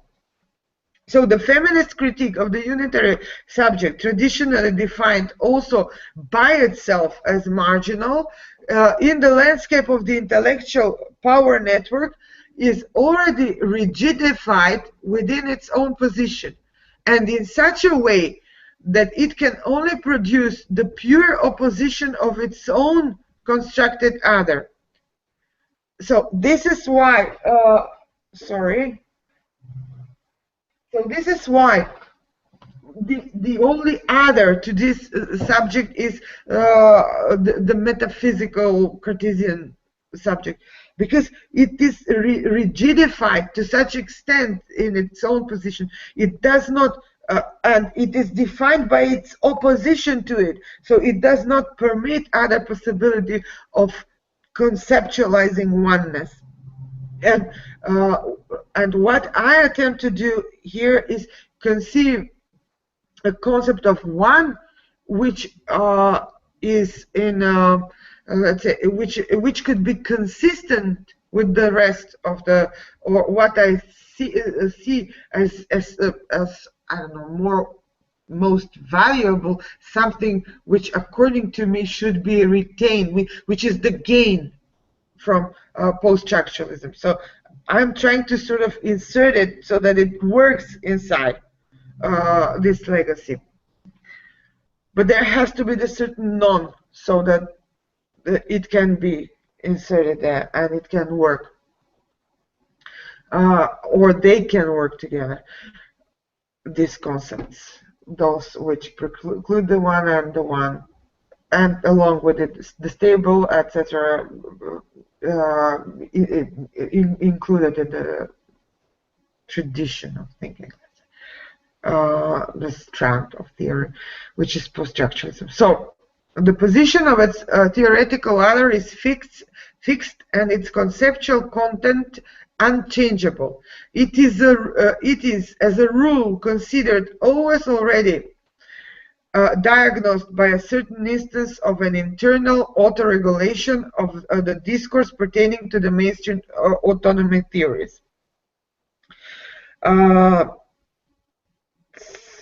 So the feminist critique of the unitary subject, traditionally defined also by itself as marginal, in the landscape of the intellectual power network, is already rigidified within its own position, and in such a way that it can only produce the pure opposition of its own constructed other. So this is why, So this is why the only other to this subject is the metaphysical Cartesian subject, because it is rigidified to such extent in its own position. It does not, and it is defined by its opposition to it, so it does not permit other possibility of conceptualizing oneness. And what I attempt to do here is conceive a concept of one which is in let's say which could be consistent with the rest of the, or what I see as I don't know, most valuable, something which according to me should be retained, which is the gain from post-structuralism. So I'm trying to sort of insert it so that it works inside this legacy. But there has to be the certain non, so that it can be inserted there and it can work. Or they can work together, these concepts, those which preclude the one, and along with it, the stable, etc., included in the tradition of thinking. the strand of theory, which is post-structuralism. So the position of its theoretical ladder is fixed, and its conceptual content unchangeable. It is, as a rule, considered always already diagnosed by a certain instance of an internal auto-regulation of the discourse pertaining to the mainstream autonomy theories.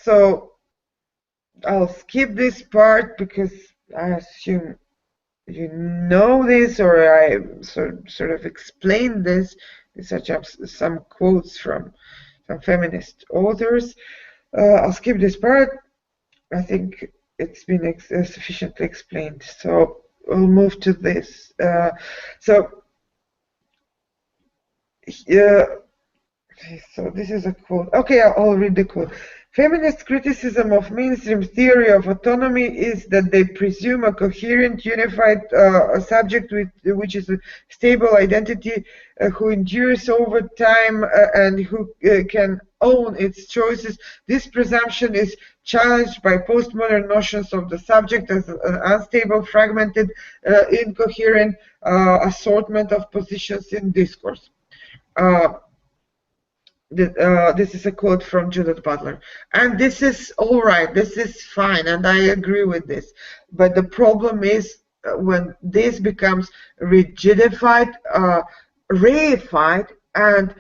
So I'll skip this part because I assume you know this, or I sort of explained this in such some quotes from some feminist authors. I'll skip this part. I think it's been sufficiently explained. So we'll move to this. So this is a quote. Okay, I'll read the quote. Feminist criticism of mainstream theory of autonomy is that they presume a coherent, unified subject which is a stable identity, who endures over time and who can own its choices. This presumption is challenged by postmodern notions of the subject as an unstable, fragmented, incoherent assortment of positions in discourse. This is a quote from Judith Butler, and this is all right, this is fine, and I agree with this, but the problem is when this becomes rigidified, reified, and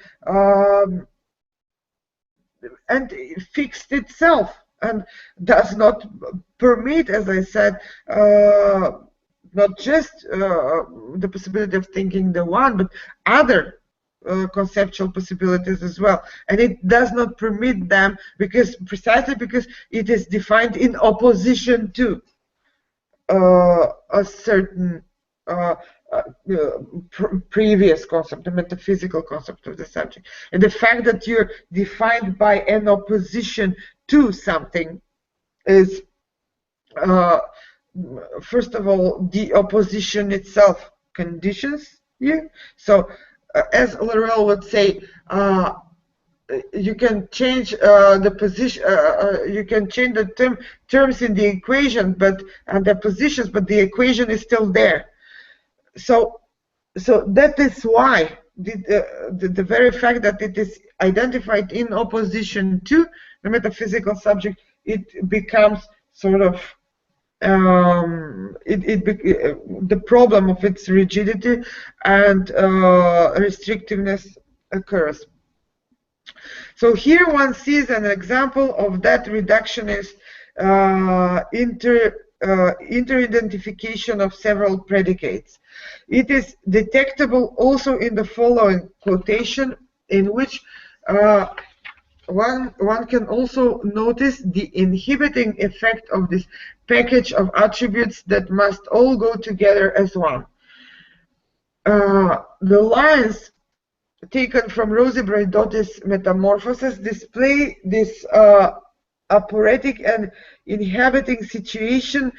fixed itself, and does not permit, as I said, not just the possibility of thinking the one, but other conceptual possibilities as well, and it does not permit them precisely because it is defined in opposition to a certain previous concept, the metaphysical concept of the subject. And the fact that you're defined by an opposition to something is, first of all, the opposition itself conditions you. So as Laurel would say, you can change the position. You can change the terms in the equation, and the positions, but the equation is still there. So that is why the very fact that it is identified in opposition to the metaphysical subject, it becomes sort of the problem of its rigidity and restrictiveness occurs. So here one sees an example of that reductionist inter-identification of several predicates. It is detectable also in the following quotation, in which one can also notice the inhibiting effect of this package of attributes that must all go together as one. The lines taken from Rosie Braidotti's Metamorphosis display this aporetic and inhibiting situation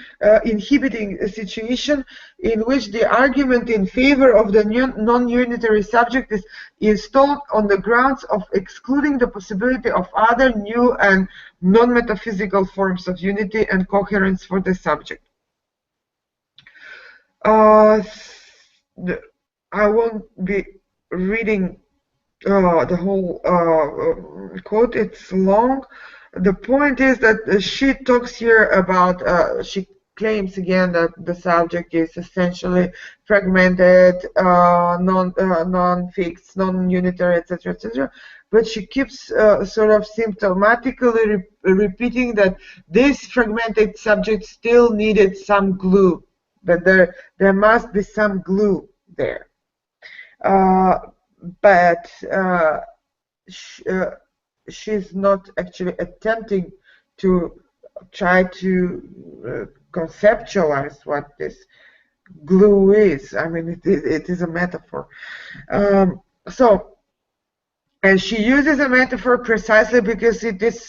in which the argument in favor of the non-unitary subject is installed on the grounds of excluding the possibility of other new and non-metaphysical forms of unity and coherence for the subject. I won't be reading the whole quote, it's long. The point is that she talks here about, she claims again that the subject is essentially fragmented, non-fixed, non-unitary, etc., etc. But she keeps sort of symptomatically repeating that this fragmented subject still needed some glue, that there must be some glue there. But she's not actually attempting to try to conceptualize what this glue is. I mean, it is a metaphor. And she uses a metaphor precisely because it is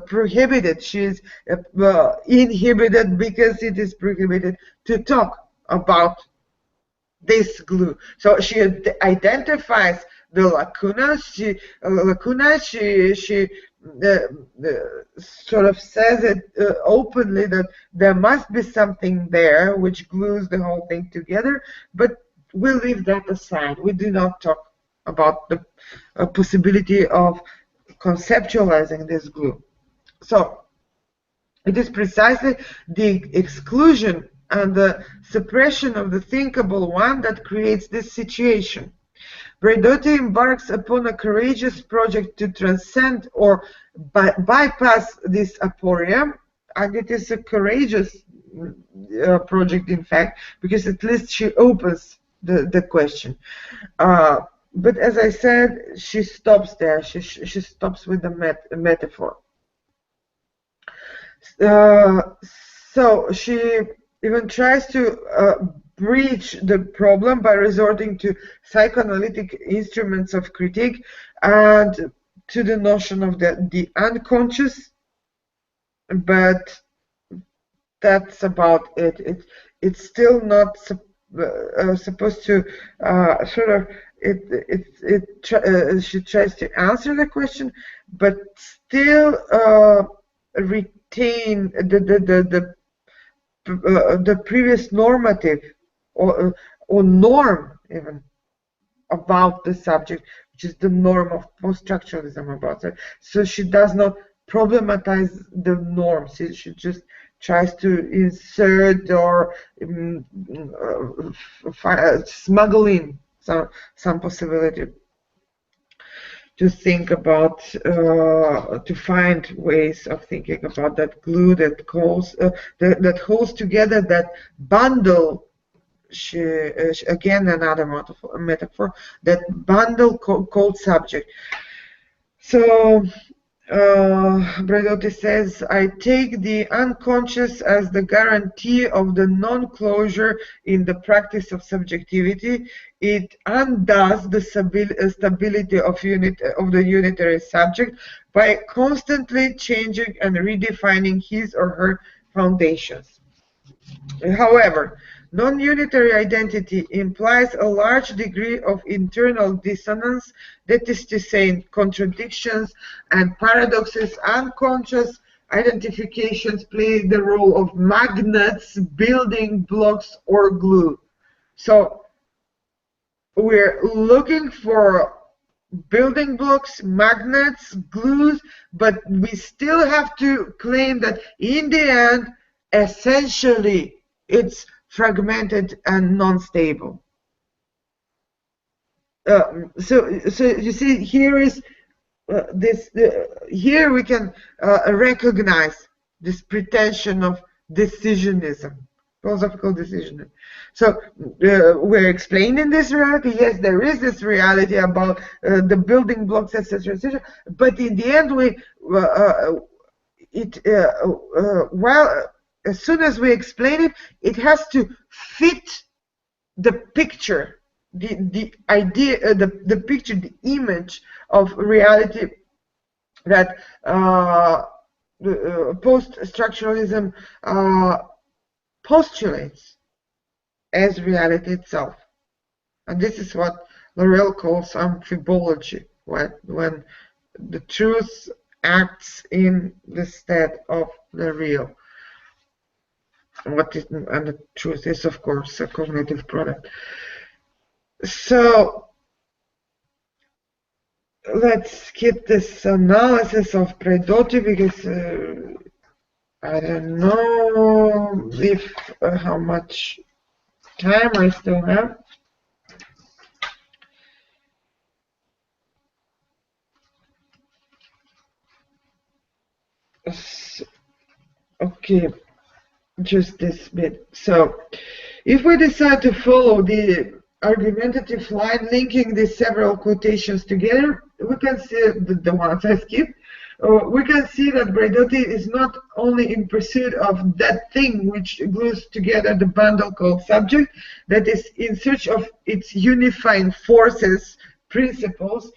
prohibited. She is inhibited because it is prohibited to talk about this glue. So she identifies the lacunas. She sort of says it openly that there must be something there which glues the whole thing together, but we leave that aside. We do not talk about the possibility of conceptualizing this glue. So it is precisely the exclusion and the suppression of the thinkable one that creates this situation. Braidotti embarks upon a courageous project to transcend or bypass this aporia, and it is a courageous project, in fact, because at least she opens the question. But as I said, she stops there. She stops with the metaphor. So she even tries to breach the problem by resorting to psychoanalytic instruments of critique and to the notion of the unconscious, but that's about it. It's still not supposed to sort of she tries to answer the question, but still retain the previous normative or norm even about the subject, which is the norm of post-structuralism about it. So she does not problematize the norms. She just tries to insert or smuggle in some possibility to think about, to find ways of thinking about that glue that holds that holds together, that bundle. Again, another metaphor, that bundle called subject. So Braidotti says, I take the unconscious as the guarantee of the non-closure in the practice of subjectivity. It undoes the stability of the unitary subject by constantly changing and redefining his or her foundations. However, non-unitary identity implies a large degree of internal dissonance, that is to say, contradictions and paradoxes. Unconscious identifications play the role of magnets, building blocks, or glue. So we're looking for building blocks, magnets, glues, but we still have to claim that in the end, essentially, it's fragmented and non-stable. So you see, here is here we can recognize this pretension of decisionism, philosophical decisionism. So we're explaining this reality. Yes, there is this reality about the building blocks, etc., etc. But in the end, as soon as we explain it, it has to fit the picture, the idea, the picture, the image of reality that post-structuralism postulates as reality itself. And this is what Laurel calls amphibology, when the truth acts in the stead of the real. And the truth is, of course, a cognitive product. So let's skip this analysis of Braidotti, because I don't know if how much time I still have. Okay, just this bit. So if we decide to follow the argumentative line linking these several quotations together, we can see the ones I skipped. We can see that Braidotti is not only in pursuit of that thing which glues together the bundle called subject, that is in search of its unifying forces, principles.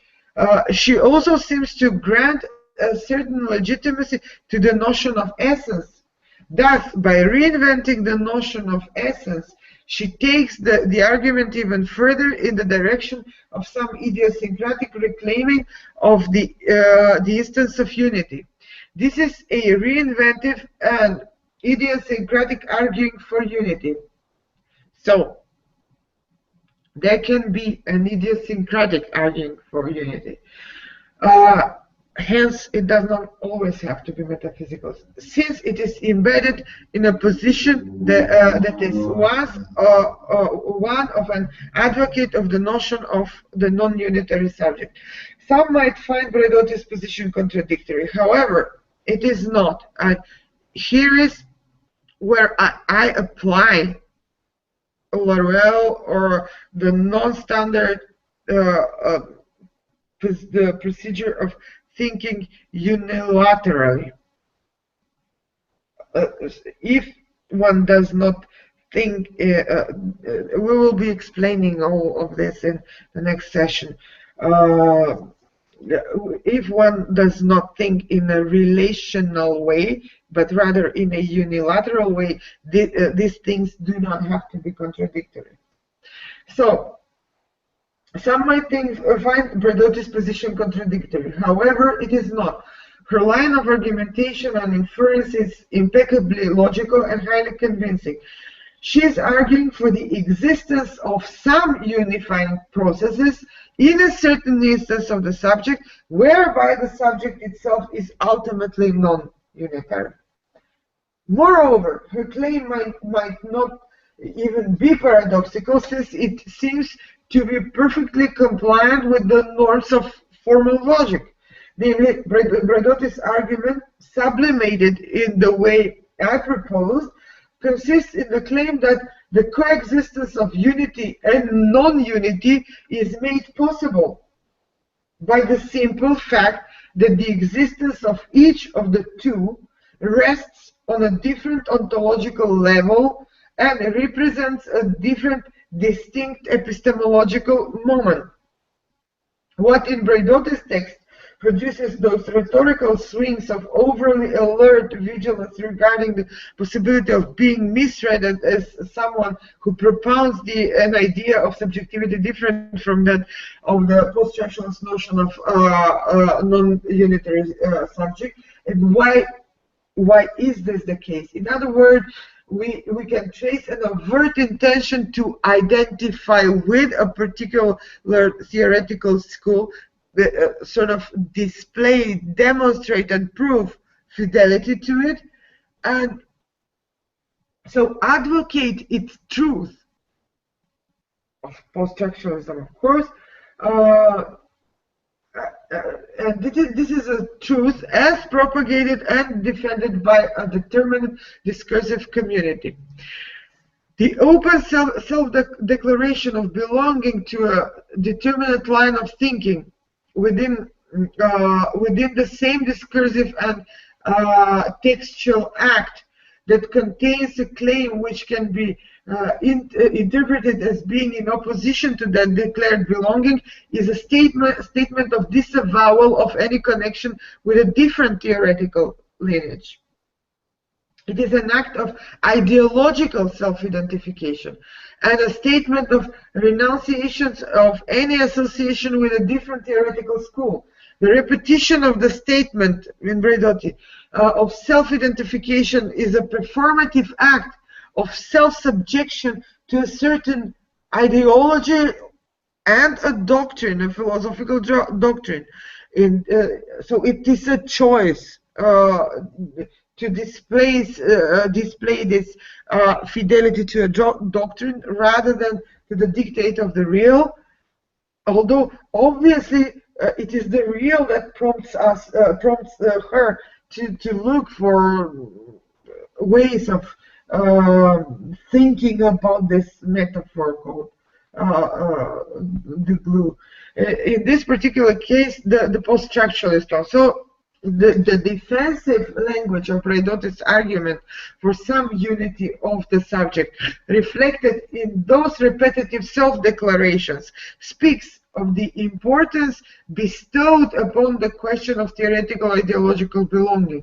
She also seems to grant a certain legitimacy to the notion of essence. Thus, by reinventing the notion of essence, she takes the argument even further in the direction of some idiosyncratic reclaiming of the instance of unity. This is a reinventive and idiosyncratic arguing for unity. So there can be an idiosyncratic arguing for unity. Hence, it does not always have to be metaphysical, since it is embedded in a position that is one of an advocate of the notion of the non-unitary subject. Some might find Braidotti's position contradictory. However, it is not. And here is where I apply Laruelle or the non-standard the procedure of thinking unilaterally. If one does not think, we will be explaining all of this in the next session. If one does not think in a relational way, but rather in a unilateral way, these things do not have to be contradictory. So, some might find Braidotti's position contradictory. However, it is not. Her line of argumentation and inference is impeccably logical and highly convincing. She is arguing for the existence of some unifying processes in a certain instance of the subject, whereby the subject itself is ultimately non-unitary. Moreover, her claim might not even be paradoxical, since it seems to be perfectly compliant with the norms of formal logic. Namely, Braidotti's argument, sublimated in the way I proposed, consists in the claim that the coexistence of unity and non-unity is made possible by the simple fact that the existence of each of the two rests on a different ontological level and represents a different, distinct epistemological moment. What in Braidotti's text produces those rhetorical swings of overly alert vigilance regarding the possibility of being misread as someone who propounds an idea of subjectivity different from that of the post-structuralist notion of non-unitary subject, and why is this the case? In other words, we can trace an overt intention to identify with a particular theoretical school, sort of display, demonstrate, and prove fidelity to it, and so advocate its truth of post-structuralism, of course. And this is a truth as propagated and defended by a determined discursive community. The open self-declaration of belonging to a determinate line of thinking within the same discursive and textual act that contains a claim which can be interpreted as being in opposition to that declared belonging is a statement of disavowal of any connection with a different theoretical lineage. It is an act of ideological self-identification and a statement of renunciation of any association with a different theoretical school. The repetition of the statement in Braidotti of self-identification is a performative act of self-subjection to a certain ideology and a doctrine, a philosophical doctrine. So it is a choice to display this fidelity to a doctrine rather than to the dictate of the real, although obviously it is the real that prompts her to look for ways of thinking about this metaphor called the glue. In this particular case, the post-structuralist one. So the defensive language of Braidotti's argument for some unity of the subject, reflected in those repetitive self-declarations, speaks of the importance bestowed upon the question of theoretical ideological belonging.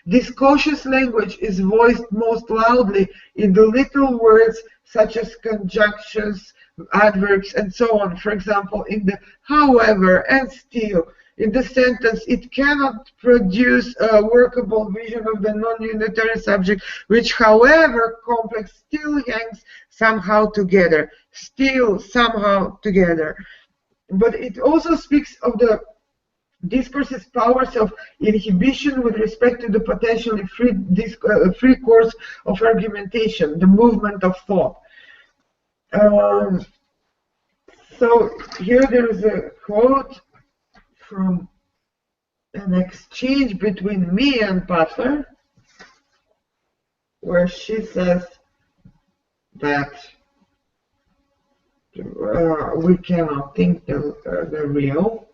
This cautious language is voiced most loudly in the little words such as conjunctions, adverbs, and so on. For example, in the however and still. In the sentence, it cannot produce a workable vision of the non-unitary subject, which, however complex, still hangs somehow together. Still somehow together. But it also speaks of the discourse's powers of inhibition with respect to the potentially free course of argumentation, the movement of thought. So here there is a quote from an exchange between me and Butler, where she says that we cannot think the real,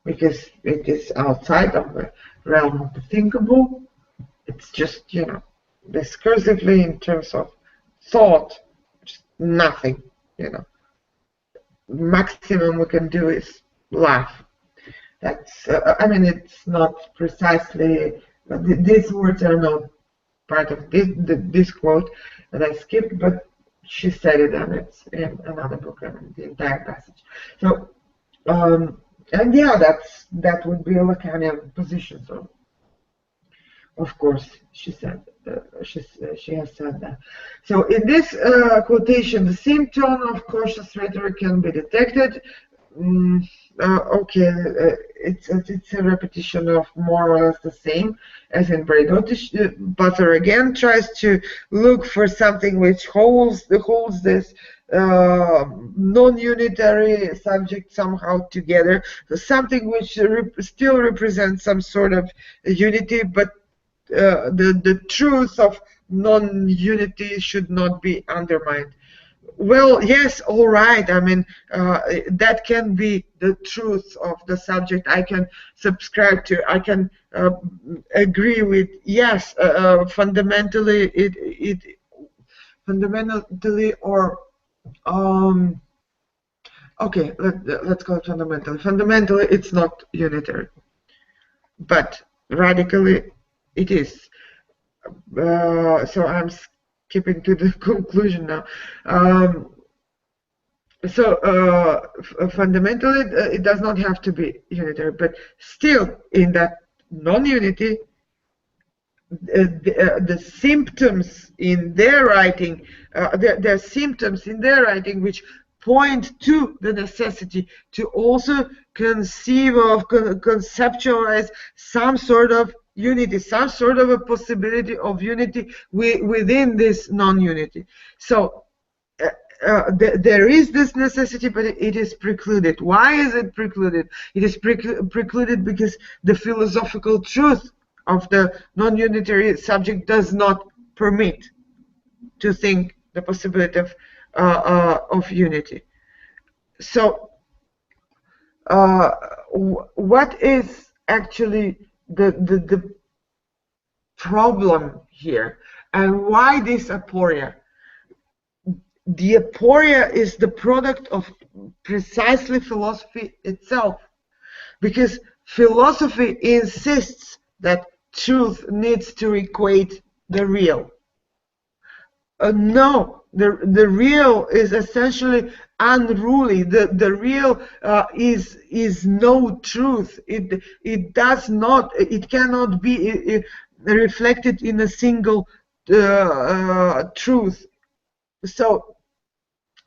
because it is outside of the realm of the thinkable. It's just, discursively in terms of thought, just nothing, Maximum we can do is laugh. That's, it's not precisely, these words are not part of this quote that I skipped, but she said it, and it's in another book, the entire passage. So, and yeah, that would be a Lacanian position. So, of course, she said she has said that. So, in this quotation, the same tone of cautious rhetoric can be detected. It's a repetition of more or less the same as in Braidotti. Butler again tries to look for something which holds this non-unitary subject somehow together, so something which still represents some sort of unity, but the truth of non-unity should not be undermined. Well, yes, all right. That can be the truth of the subject. I can subscribe to. I can agree with. Yes, fundamentally, fundamentally, or okay, let's call it fundamentally. Fundamentally, it's not unitary, but radically, it is. So I'm skipping to the conclusion now. Fundamentally, it does not have to be unitary, but still, in that non-unity, the symptoms in their writing, there are symptoms in their writing which point to the necessity to also conceive of, conceptualize some sort of unity, some sort of a possibility of unity within this non-unity. So there is this necessity, but it is precluded. Why is it precluded? It is precluded because the philosophical truth of the non-unitary subject does not permit to think the possibility of unity. So what is actually the problem here, and why this aporia? The aporia is the product of precisely philosophy itself, because philosophy insists that truth needs to equate the real. No, the real is essentially unruly. The real is no truth. It does not. It cannot be reflected in a single truth. So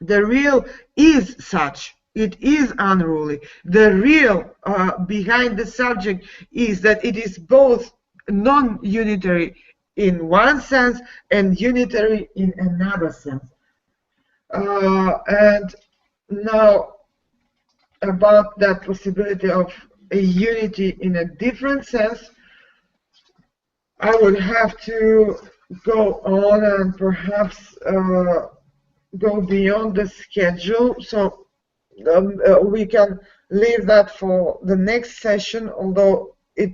the real is such. It is unruly. The real behind the subject is that it is both non-unitary in one sense and unitary in another sense. And now about that possibility of a unity in a different sense, I would have to go on and perhaps go beyond the schedule. So we can leave that for the next session, although it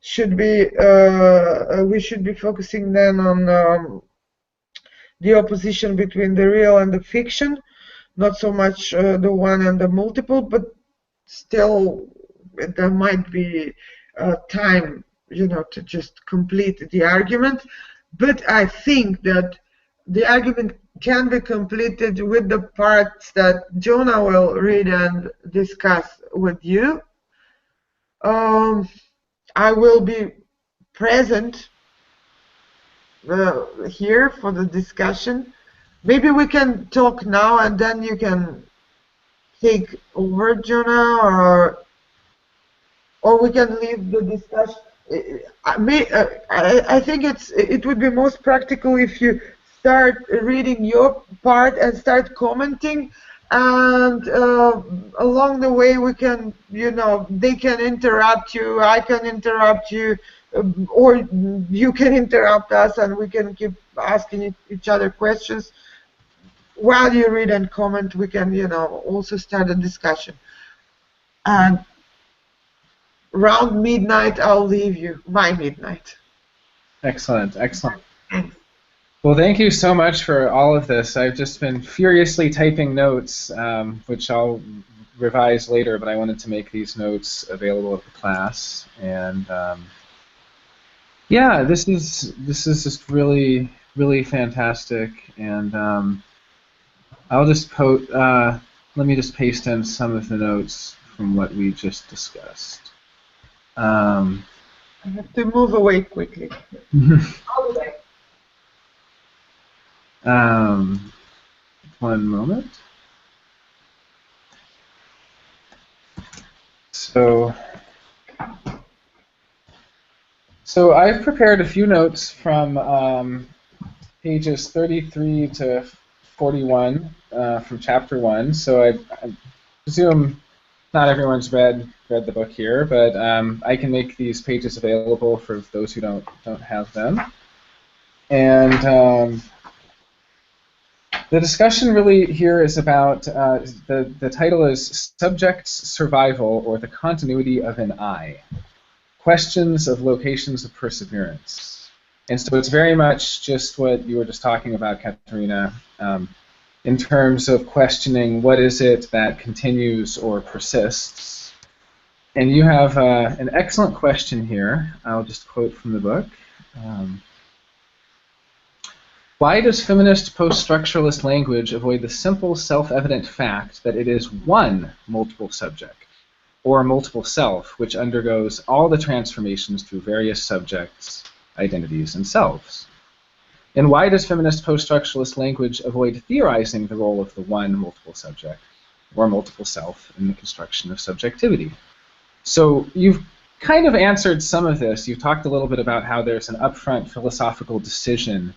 should be we should be focusing then on the opposition between the real and the fiction, not so much the one and the multiple, but still there might be time to just complete the argument. But I think that the argument can be completed with the parts that Jonah will read and discuss with you. I will be present here for the discussion. Maybe we can talk now and then you can take over, Jonah, or we can leave the discussion. I think it would be most practical if you start reading your part and start commenting, and along the way we can, they can interrupt you, I can interrupt you, or you can interrupt us, and we can keep asking each other questions. While you read and comment, we can, also start a discussion. And around midnight, I'll leave you. My midnight. Excellent, excellent. Well, thank you so much for all of this. I've just been furiously typing notes, which I'll revise later, but I wanted to make these notes available at the class. And yeah, this is just really, really fantastic. And I'll just let me just paste in some of the notes from what we just discussed. I have to move away quickly. All the way. One moment. So I've prepared a few notes from pages 33 to 41 from chapter 1. So I presume not everyone's read the book here, but I can make these pages available for those who don't have them. And the discussion really here is about, the title is Subject's Survival or the Continuity of an I. Questions of Locations of Perseverance. And so it's very much just what you were just talking about, Katerina, in terms of questioning what is it that continues or persists. And you have an excellent question here. I'll just quote from the book. Why does feminist post-structuralist language avoid the simple self-evident fact that it is one multiple subject, or multiple self, which undergoes all the transformations through various subjects, identities, and selves? And why does feminist post-structuralist language avoid theorizing the role of the one multiple subject, or multiple self, in the construction of subjectivity? So you've kind of answered some of this. You've talked a little bit about how there's an upfront philosophical decision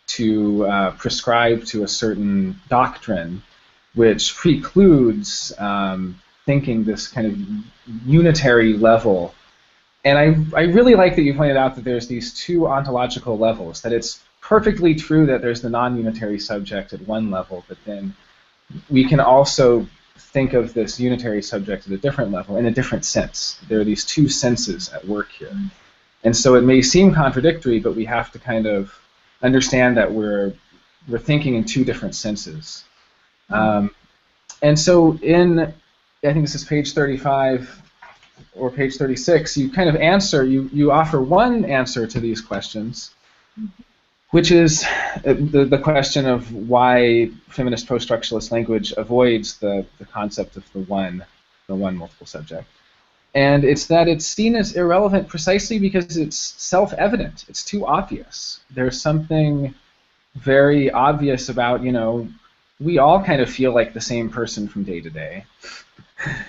to prescribe to a certain doctrine, which precludes thinking this kind of unitary level. And I really like that you pointed out that there's these two ontological levels, that it's perfectly true that there's the non-unitary subject at one level, but then we can also think of this unitary subject at a different level, in a different sense. There are these two senses at work here. And so it may seem contradictory, but we have to kind of understand that we're thinking in two different senses. And so in, I think this is page 35 or page 36, you kind of answer, you offer one answer to these questions, which is the question of why feminist post-structuralist language avoids the concept of the one multiple subject. And it's that it's seen as irrelevant precisely because it's self-evident. It's too obvious. There's something very obvious about, we all kind of feel like the same person from day to day.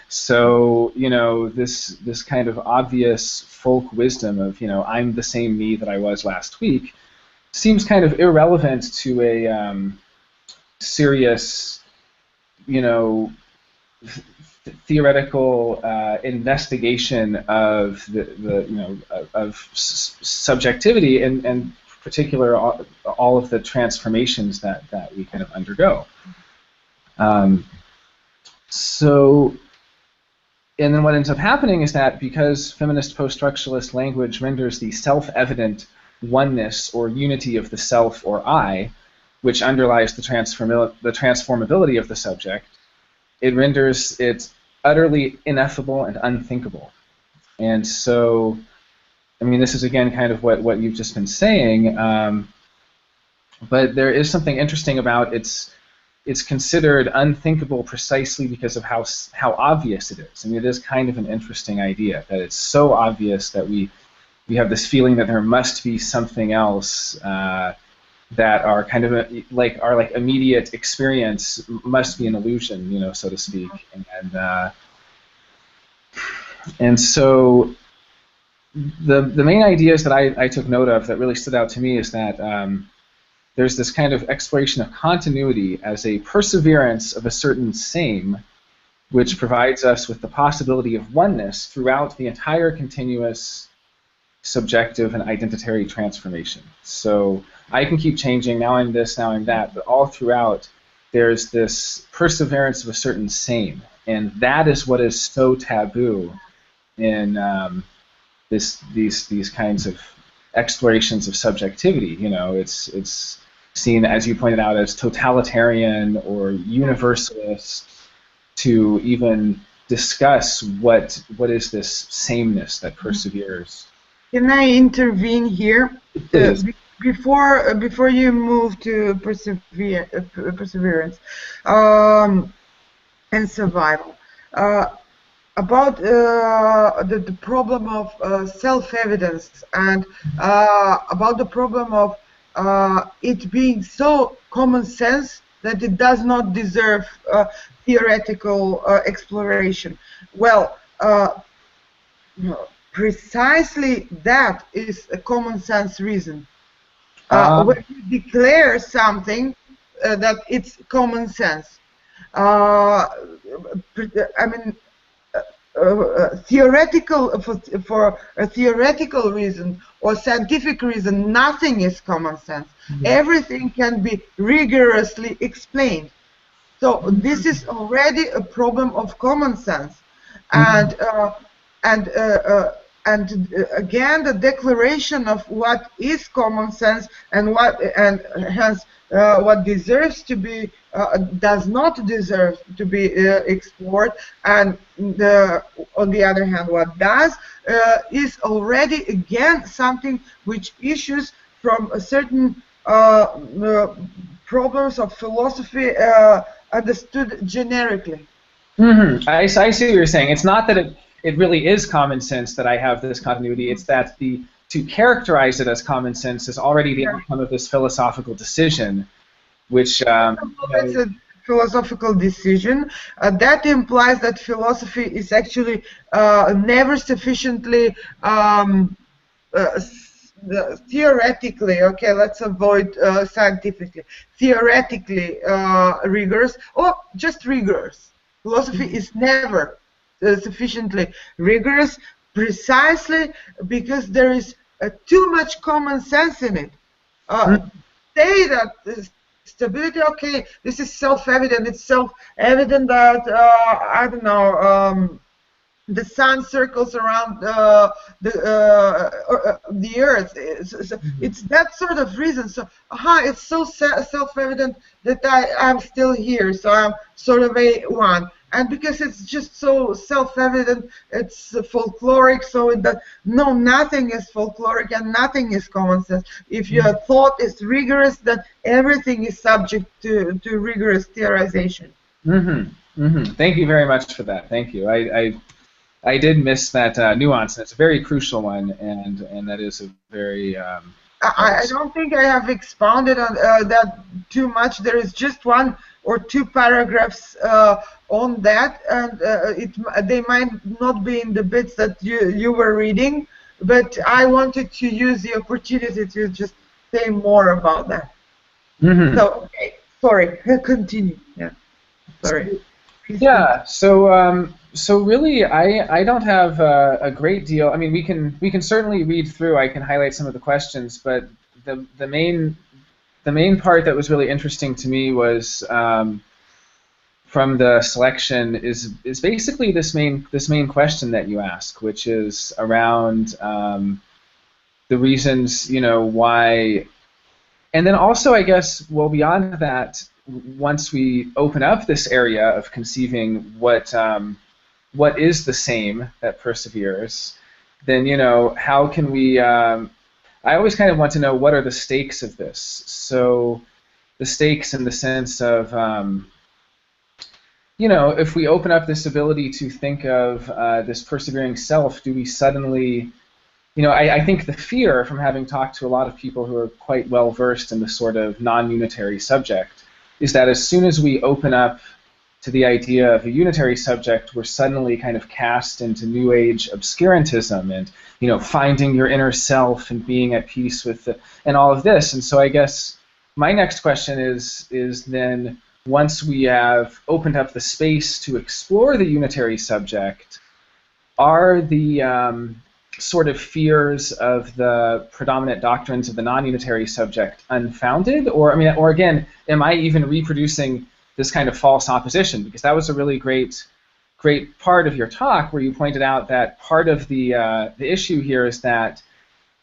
So, this kind of obvious folk wisdom of, I'm the same me that I was last week seems kind of irrelevant to a serious, theoretical investigation of of subjectivity, and in particular all of the transformations that we kind of undergo. And then what ends up happening is that because feminist post-structuralist language renders the self-evident oneness or unity of the self or I, which underlies the transformability of the subject, it renders it utterly ineffable and unthinkable. And so I mean, this is again kind of what you've just been saying, but there is something interesting about it's considered unthinkable precisely because of how obvious it is. I mean, it is kind of an interesting idea that it's so obvious that we have this feeling that there must be something else that our kind of our immediate experience must be an illusion, so to speak, and so the main ideas that I took note of that really stood out to me is that there's this kind of exploration of continuity as a perseverance of a certain same, which provides us with the possibility of oneness throughout the entire continuous subjective and identitary transformation. So I can keep changing, now I'm this, now I'm that, but all throughout there's this perseverance of a certain same, and that is what is so taboo in these kinds of explorations of subjectivity. It's seen, as you pointed out, as totalitarian or universalist to even discuss what is this sameness that perseveres. Can I intervene here? Before you move to perseverance and survival, about the problem of self-evidence and about the problem of it being so common sense that it does not deserve theoretical exploration. Well, precisely that is a common sense reason. When you declare something that it's common sense, I mean, theoretical for a theoretical reason or scientific reason, nothing is common sense. Mm-hmm. Everything can be rigorously explained. So this is already a problem of common sense, and again, the declaration of what is common sense and what deserves to be does not deserve to be explored, and on the other hand, what does is already again something which issues from a certain problems of philosophy understood generically. Mm-hmm. I see what you're saying. It's not that it really is common sense that I have this continuity. It's that to characterize it as common sense is already the outcome of this philosophical decision, which it's a philosophical decision that implies that philosophy is actually never sufficiently theoretically, okay, let's avoid scientifically, theoretically rigorous or just rigorous. Philosophy is never sufficiently rigorous, precisely because there is too much common sense in it. Say that stability, okay, this is self-evident. It's self-evident that I don't know. The sun circles around the Earth. It's that sort of reason. So, it's so self-evident that I'm still here. So I'm sort of a one. And because it's just so self-evident, it's folkloric. So no, nothing is folkloric and nothing is common sense. If your thought is rigorous, then everything is subject to rigorous theorization. Mm-hmm. Mm-hmm. Thank you very much for that. Thank you. I did miss that nuance, and it's a very crucial one, and that is a very... I don't think I have expounded on that too much. There is just one or two paragraphs on that, and they might not be in the bits that you were reading, but I wanted to use the opportunity to just say more about that. Mm-hmm. So, okay, sorry, continue. Yeah, sorry. Yeah. So really, I don't have a great deal. I mean, we can certainly read through. I can highlight some of the questions, but the main part that was really interesting to me was from the selection is basically this main question that you ask, which is around the reasons, why, and then also, I guess, well, beyond that, once we open up this area of conceiving what is the same that perseveres, then how can we? I always kind of want to know what are the stakes of this. So the stakes in the sense of if we open up this ability to think of this persevering self, do we suddenly, I think the fear from having talked to a lot of people who are quite well versed in the sort of non-unitary subject is that as soon as we open up to the idea of a unitary subject, we're suddenly kind of cast into New Age obscurantism and finding your inner self and being at peace with and all of this. And so I guess my next question is then, once we have opened up the space to explore the unitary subject, are the sort of fears of the predominant doctrines of the non-unitary subject unfounded? Or again, am I even reproducing this kind of false opposition? Because that was a really great part of your talk, where you pointed out that part of the issue here is that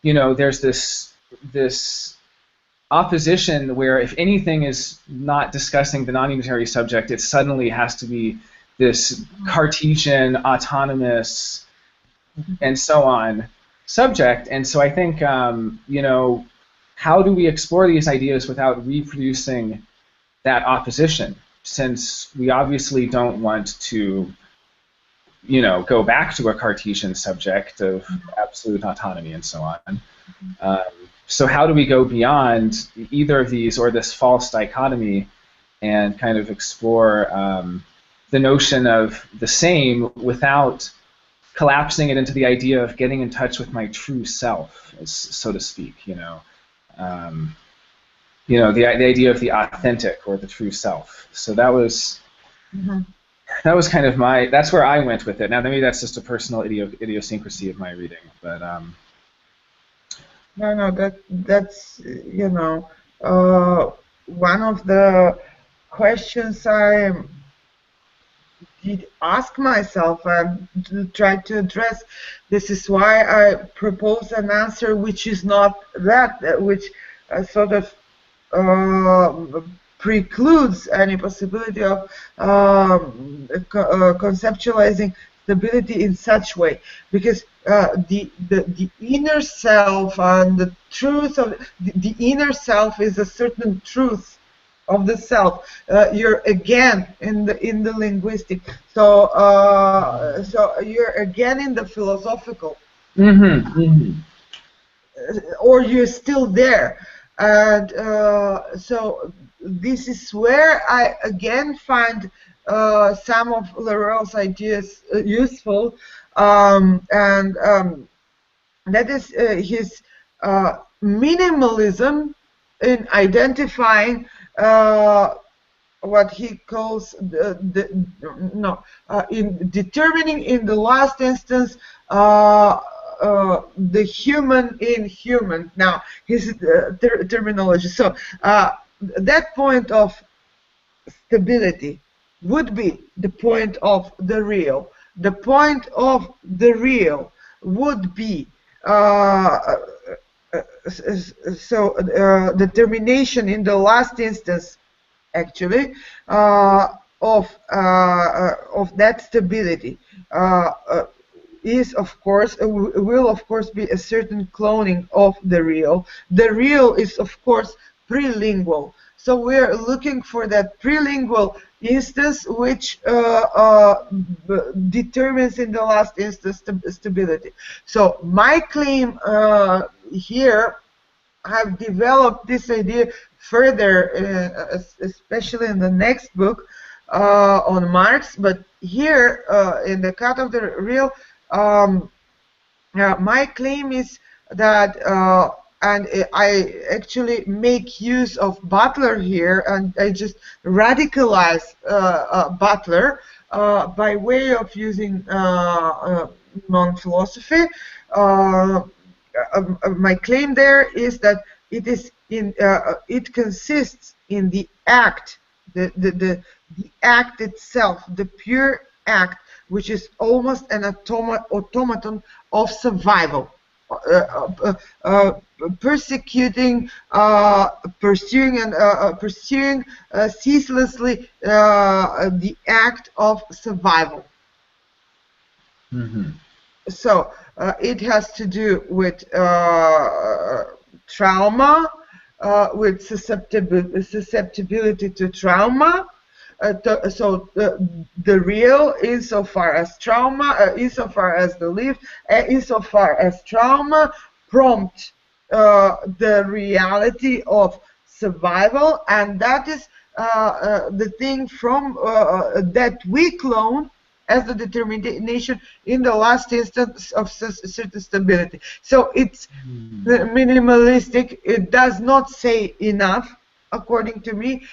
there's this opposition where if anything is not discussing the non-unitary subject, it suddenly has to be this Cartesian, autonomous, and so on subject. And so I think how do we explore these ideas without reproducing that opposition, since we obviously don't want to go back to a Cartesian subject of absolute autonomy and so on. So how do we go beyond either of these or this false dichotomy and kind of explore the notion of the same without collapsing it into the idea of getting in touch with my true self, so to speak, the idea of the authentic or the true self. So that was kind of that's where I went with it. Now maybe that's just a personal idiosyncrasy of my reading, but No, that's one of the questions I did ask myself and try to address. This is why I propose an answer which is not that, which sort of precludes any possibility of conceptualizing stability in such way, because the inner self and the truth of the inner self is a certain truth of the self. You're again in the linguistic, so you're again in the philosophical, or you're still there, and so this is where I again find some of Laruelle's ideas useful, and that is his minimalism in identifying what he calls in determining in the last instance the human in human. Now his terminology. So that point of stability would be the point of the real. The point of the real would be determination in the last instance, actually, of that stability. Is of course will of course be a certain cloning of the real. The real is of course prelingual. So we're looking for that prelingual instance which determines in the last instance stability. So my claim here, I've developed this idea further, especially in the next book on Marx, but here in the Cut of the Real, my claim is that and I actually make use of Butler here, and I just radicalize Butler by way of using non-philosophy. My claim there is that it is it consists in the act, the act itself, the pure act, which is almost an automaton of survival. Pursuing ceaselessly the act of survival. Mm-hmm. So it has to do with trauma, with susceptibility to trauma. So the real, insofar as trauma, insofar as belief, insofar as trauma, prompt the reality of survival, and that is the thing from that we clone as the determination in the last instance of certain stability. So it's minimalistic. It does not say enough, according to me.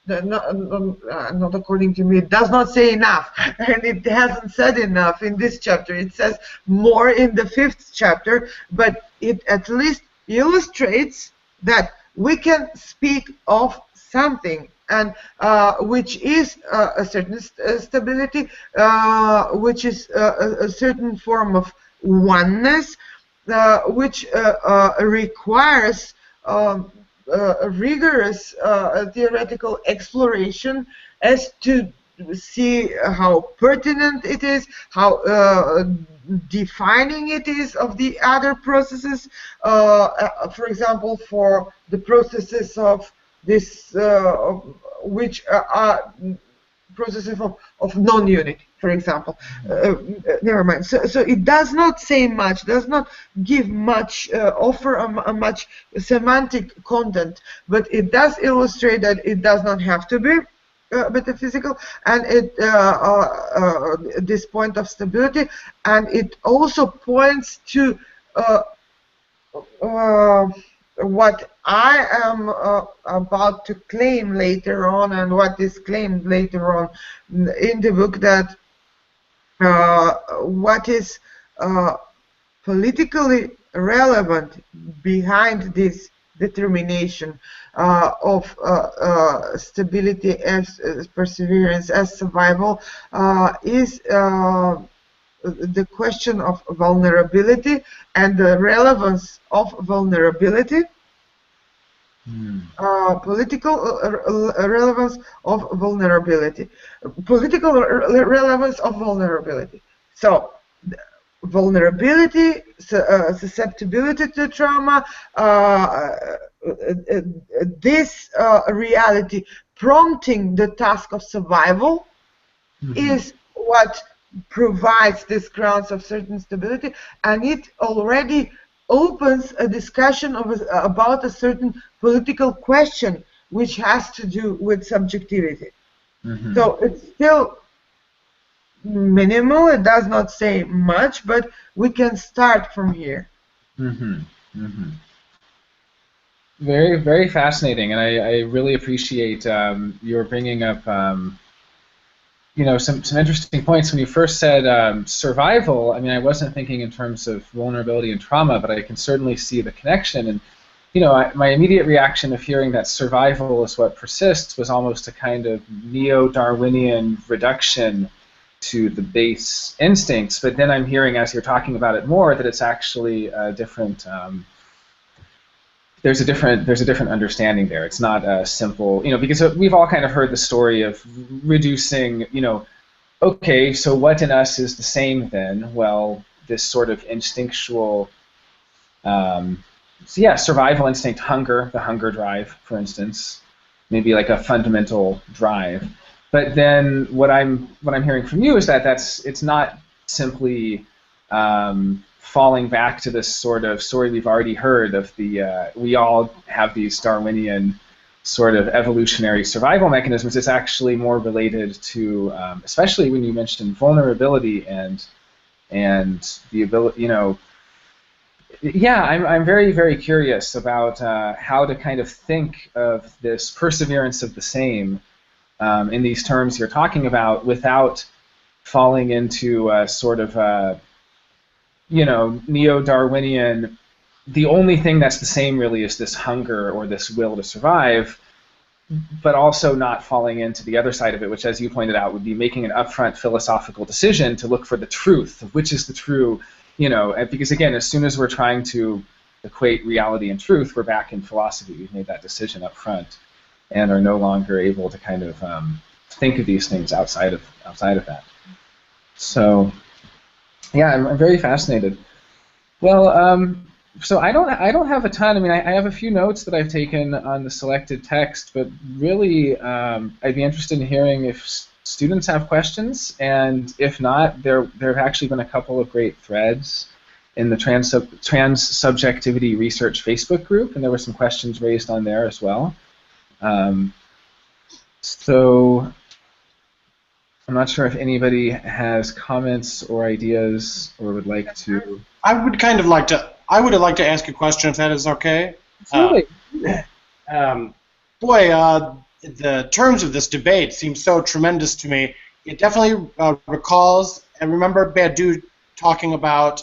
Not according to me, it does not say enough, and it hasn't said enough in this chapter. It says more in the 5th chapter, but it at least illustrates that we can speak of something, and which is a certain stability, which is a certain form of oneness, which requires a rigorous theoretical exploration as to see how pertinent it is, how defining it is of the other processes. For example, for the processes of this, which are processes of non-unity, for example. Never mind. So it does not say much, does not give much, offer a much semantic content, but it does illustrate that it does not have to be metaphysical, and it this point of stability, and it also points to what I am about to claim later on, and what is claimed later on in the book, that what is politically relevant behind this determination of stability as perseverance as survival is the question of vulnerability and the relevance of vulnerability, political relevance of vulnerability, political relevance of vulnerability. So vulnerability, susceptibility to trauma, this reality prompting the task of survival is what provides these grounds of certain stability, and it already opens a discussion about a certain political question which has to do with subjectivity. So it's still minimal, it does not say much, but we can start from here. Very, very fascinating, and I really appreciate your bringing up some interesting points. When you first said survival, I mean, I wasn't thinking in terms of vulnerability and trauma, but I can certainly see the connection. And my immediate reaction of hearing that survival is what persists was almost a kind of neo-Darwinian reduction to the base instincts. But then I'm hearing, as you're talking about it more, that it's actually a different. There's a different understanding there. It's not a simple, because we've all kind of heard the story of reducing, okay, so what in us is the same then? Well, this sort of instinctual, survival instinct, hunger, the hunger drive, for instance, maybe like a fundamental drive. But then what I'm hearing from you is that it's not simply falling back to this sort of story we've already heard of we all have these Darwinian sort of evolutionary survival mechanisms. It's actually more related to, especially when you mentioned vulnerability and the ability, I'm very, very curious about how to kind of think of this perseverance of the same in these terms you're talking about without falling into sort of neo-Darwinian, the only thing that's the same really is this hunger or this will to survive, but also not falling into the other side of it, which, as you pointed out, would be making an upfront philosophical decision to look for the truth, of which is the true, because again, as soon as we're trying to equate reality and truth, we're back in philosophy. We've made that decision up front and are no longer able to kind of think of these things outside of that. So Yeah, I'm very fascinated. Well, so I don't have a ton. I mean, I have a few notes that I've taken on the selected text, but really, I'd be interested in hearing if students have questions, and if not, there have actually been a couple of great threads in the trans subjectivity research Facebook group, and there were some questions raised on there as well. Um, so I'm not sure if anybody has comments or ideas or would like to. I would kind of like to. I would like to ask a question if that is okay. Absolutely. Boy, the terms of this debate seem so tremendous to me. It definitely recalls. I remember Badu talking about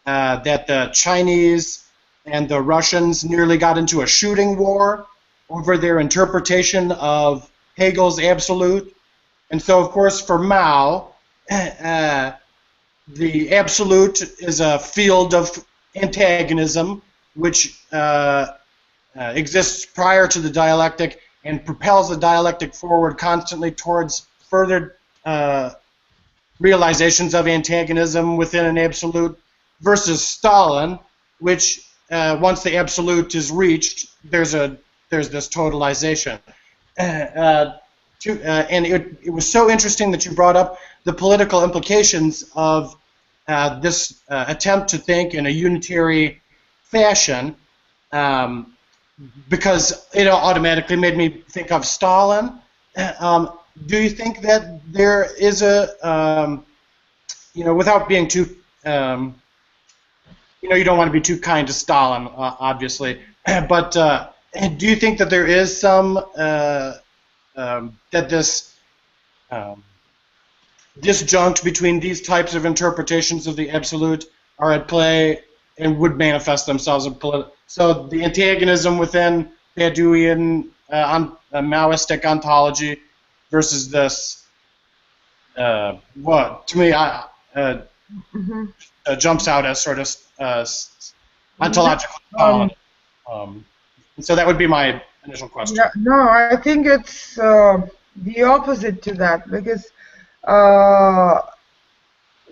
that the Chinese and the Russians nearly got into a shooting war over their interpretation of Hegel's absolute. And so, of course, for Mao, the absolute is a field of antagonism which exists prior to the dialectic and propels the dialectic forward constantly towards further realizations of antagonism within an absolute, versus Stalin, which once the absolute is reached, there's this totalization. And it was so interesting that you brought up the political implications of this attempt to think in a unitary fashion, because it automatically made me think of Stalin. Do you think that there is a, without being too, you don't want to be too kind to Stalin, obviously, but do you think that there is some that this disjunct between these types of interpretations of the absolute are at play and would manifest themselves in political? So the antagonism within Baduian Maoistic ontology versus this, what to me jumps out as sort of ontological. So that would be my initial question. Yeah, no, I think it's the opposite to that, because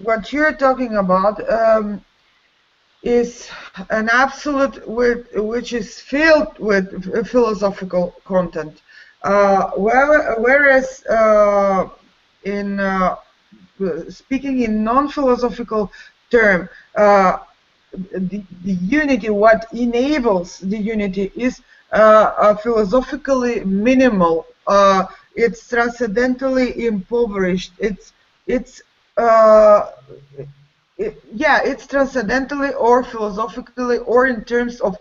what you're talking about is an absolute which is filled with philosophical content, whereas in speaking in non-philosophical term, the unity, what enables the unity is philosophically minimal. It's transcendentally impoverished. It's transcendentally or philosophically or in terms of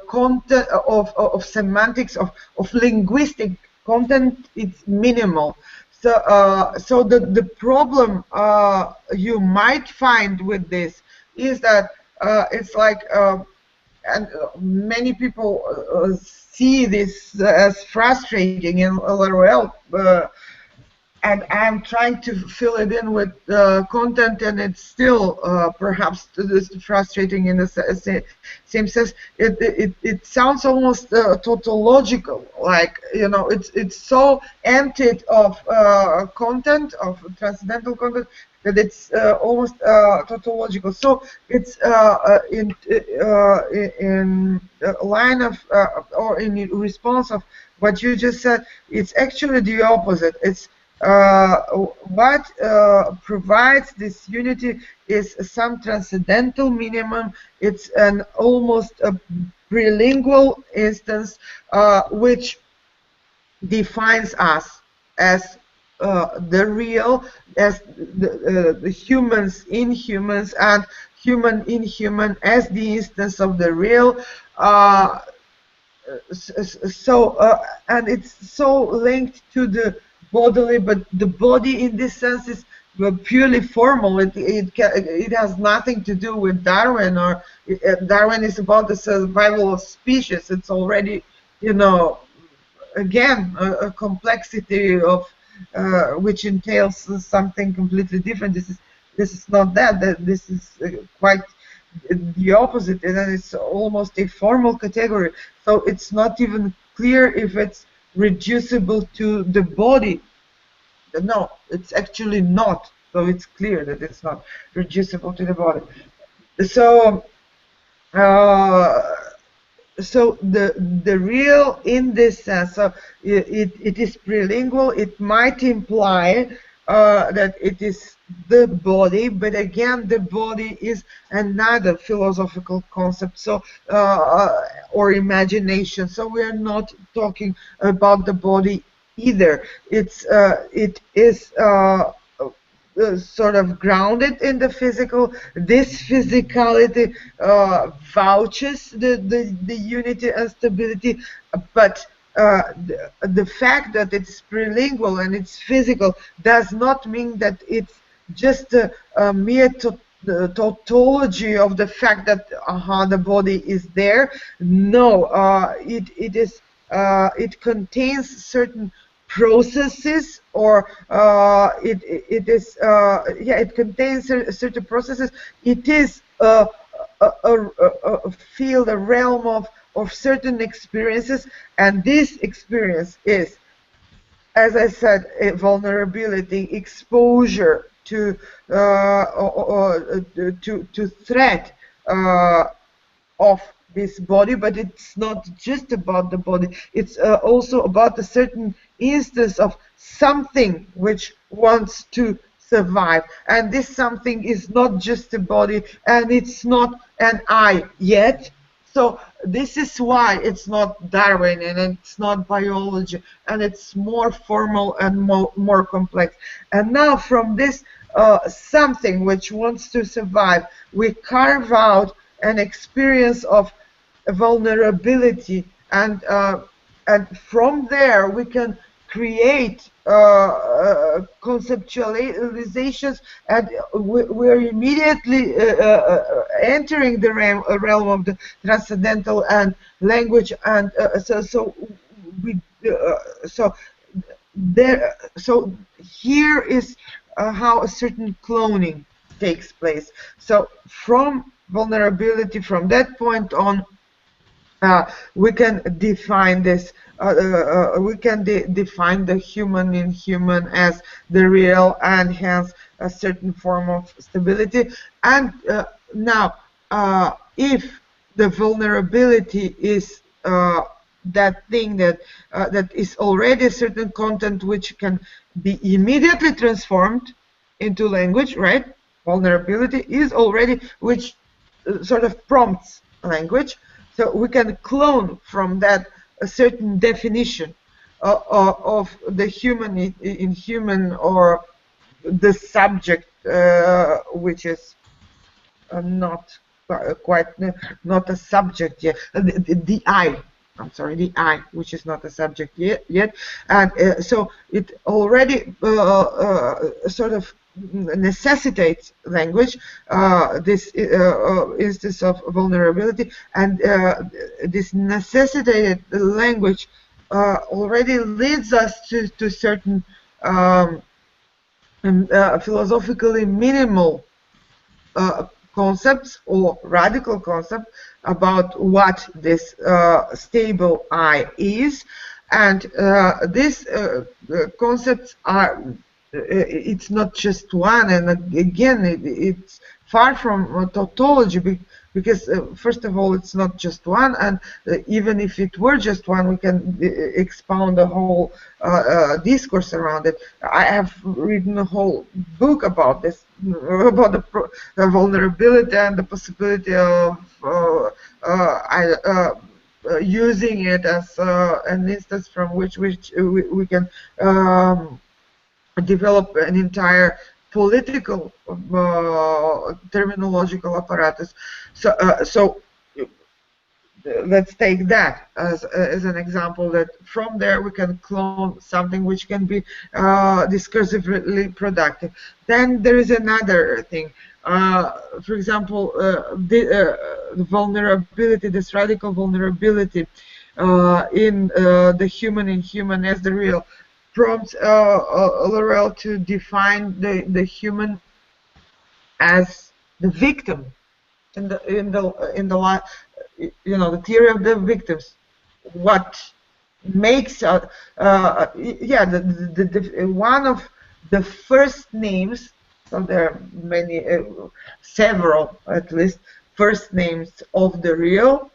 content, of semantics, of linguistic content. It's minimal. So the problem you might find with this is that it's like, and many people see this as frustrating in LRL, and I'm trying to fill it in with content, and it's still perhaps frustrating in the same sense. It sounds almost tautological, like, it's so emptied of content, of transcendental content, that it's almost tautological. So it's in line of or in response of what you just said. It's actually the opposite. It's what provides this unity is some transcendental minimum. It's an almost a prelingual instance which defines us as the real, as the humans in humans, and human in human as the instance of the real. And it's so linked to the bodily, but the body in this sense is purely formal. It has nothing to do with Darwin, or Darwin is about the survival of species. It's already, again, a complexity of which entails something completely different. This is not that. This is quite the opposite, and then it's almost a formal category. So it's not even clear if it's reducible to the body. No, it's actually not. So it's clear that it's not reducible to the body. So uh, so the real in this sense, so it is prelingual. It might imply that it is the body, but again the body is another philosophical concept, so or imagination. So we are not talking about the body either. It is sort of grounded in the physical. This physicality vouches the unity and stability, but the fact that it's prelingual and it's physical does not mean that it's just a mere the tautology of the fact that the body is there. No, it contains certain processes, or it contains certain processes. It is a field, a realm of certain experiences, and this experience is, as I said, a vulnerability, exposure to threat of this body. But it's not just about the body, it's also about a certain instance of something which wants to survive, and this something is not just a body, and it's not an I yet. So this is why it's not Darwin and it's not biology, and it's more formal and more complex. And now from this something which wants to survive, we carve out an experience of vulnerability, and from there we can create conceptualizations, and we're immediately entering the realm of the transcendental and language, and so there. So here is how a certain cloning takes place. So from vulnerability, from that point on, we can define this. We can define the human in human as the real, and hence a certain form of stability. And now, if the vulnerability is that thing that is already a certain content which can be immediately transformed into language, right? Vulnerability is already which sort of prompts language. So we can clone from that a certain definition of the human in human, or the subject, which is not quite not a subject yet. The I. I'm sorry, the I, which is not a subject yet, and so it already sort of necessitates language, this instance of vulnerability, and this necessitated language already leads us to certain philosophically minimal concepts, or radical concept, about what this stable I is. And these concepts are, it's not just one, and again it's far from tautology, because first of all it's not just one, and even if it were just one, we can expound a whole discourse around it. I have written a whole book about this, about the vulnerability and the possibility of using it as an instance from which we can develop an entire political terminological apparatus. So let's take that as an example, that from there we can clone something which can be discursively productive. Then there is another thing. For example, the vulnerability, this radical vulnerability in the human in human as the real, prompts Laurel to define the human as the victim in the the theory of the victims. What makes one of the first names So there are many, several at least, first names of the real,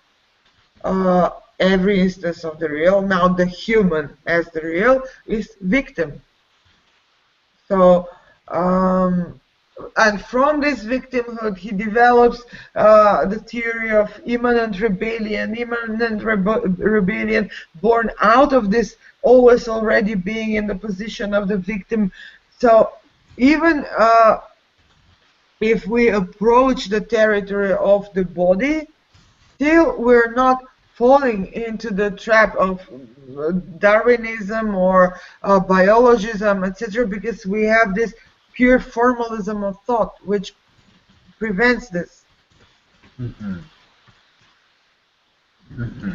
every instance of the real. Now the human as the real is victim. So, and from this victimhood, he develops the theory of immanent rebellion born out of this always already being in the position of the victim. So even if we approach the territory of the body, still we're not falling into the trap of Darwinism or biologism, etc., because we have this pure formalism of thought which prevents this. Mm-hmm. Mm-hmm.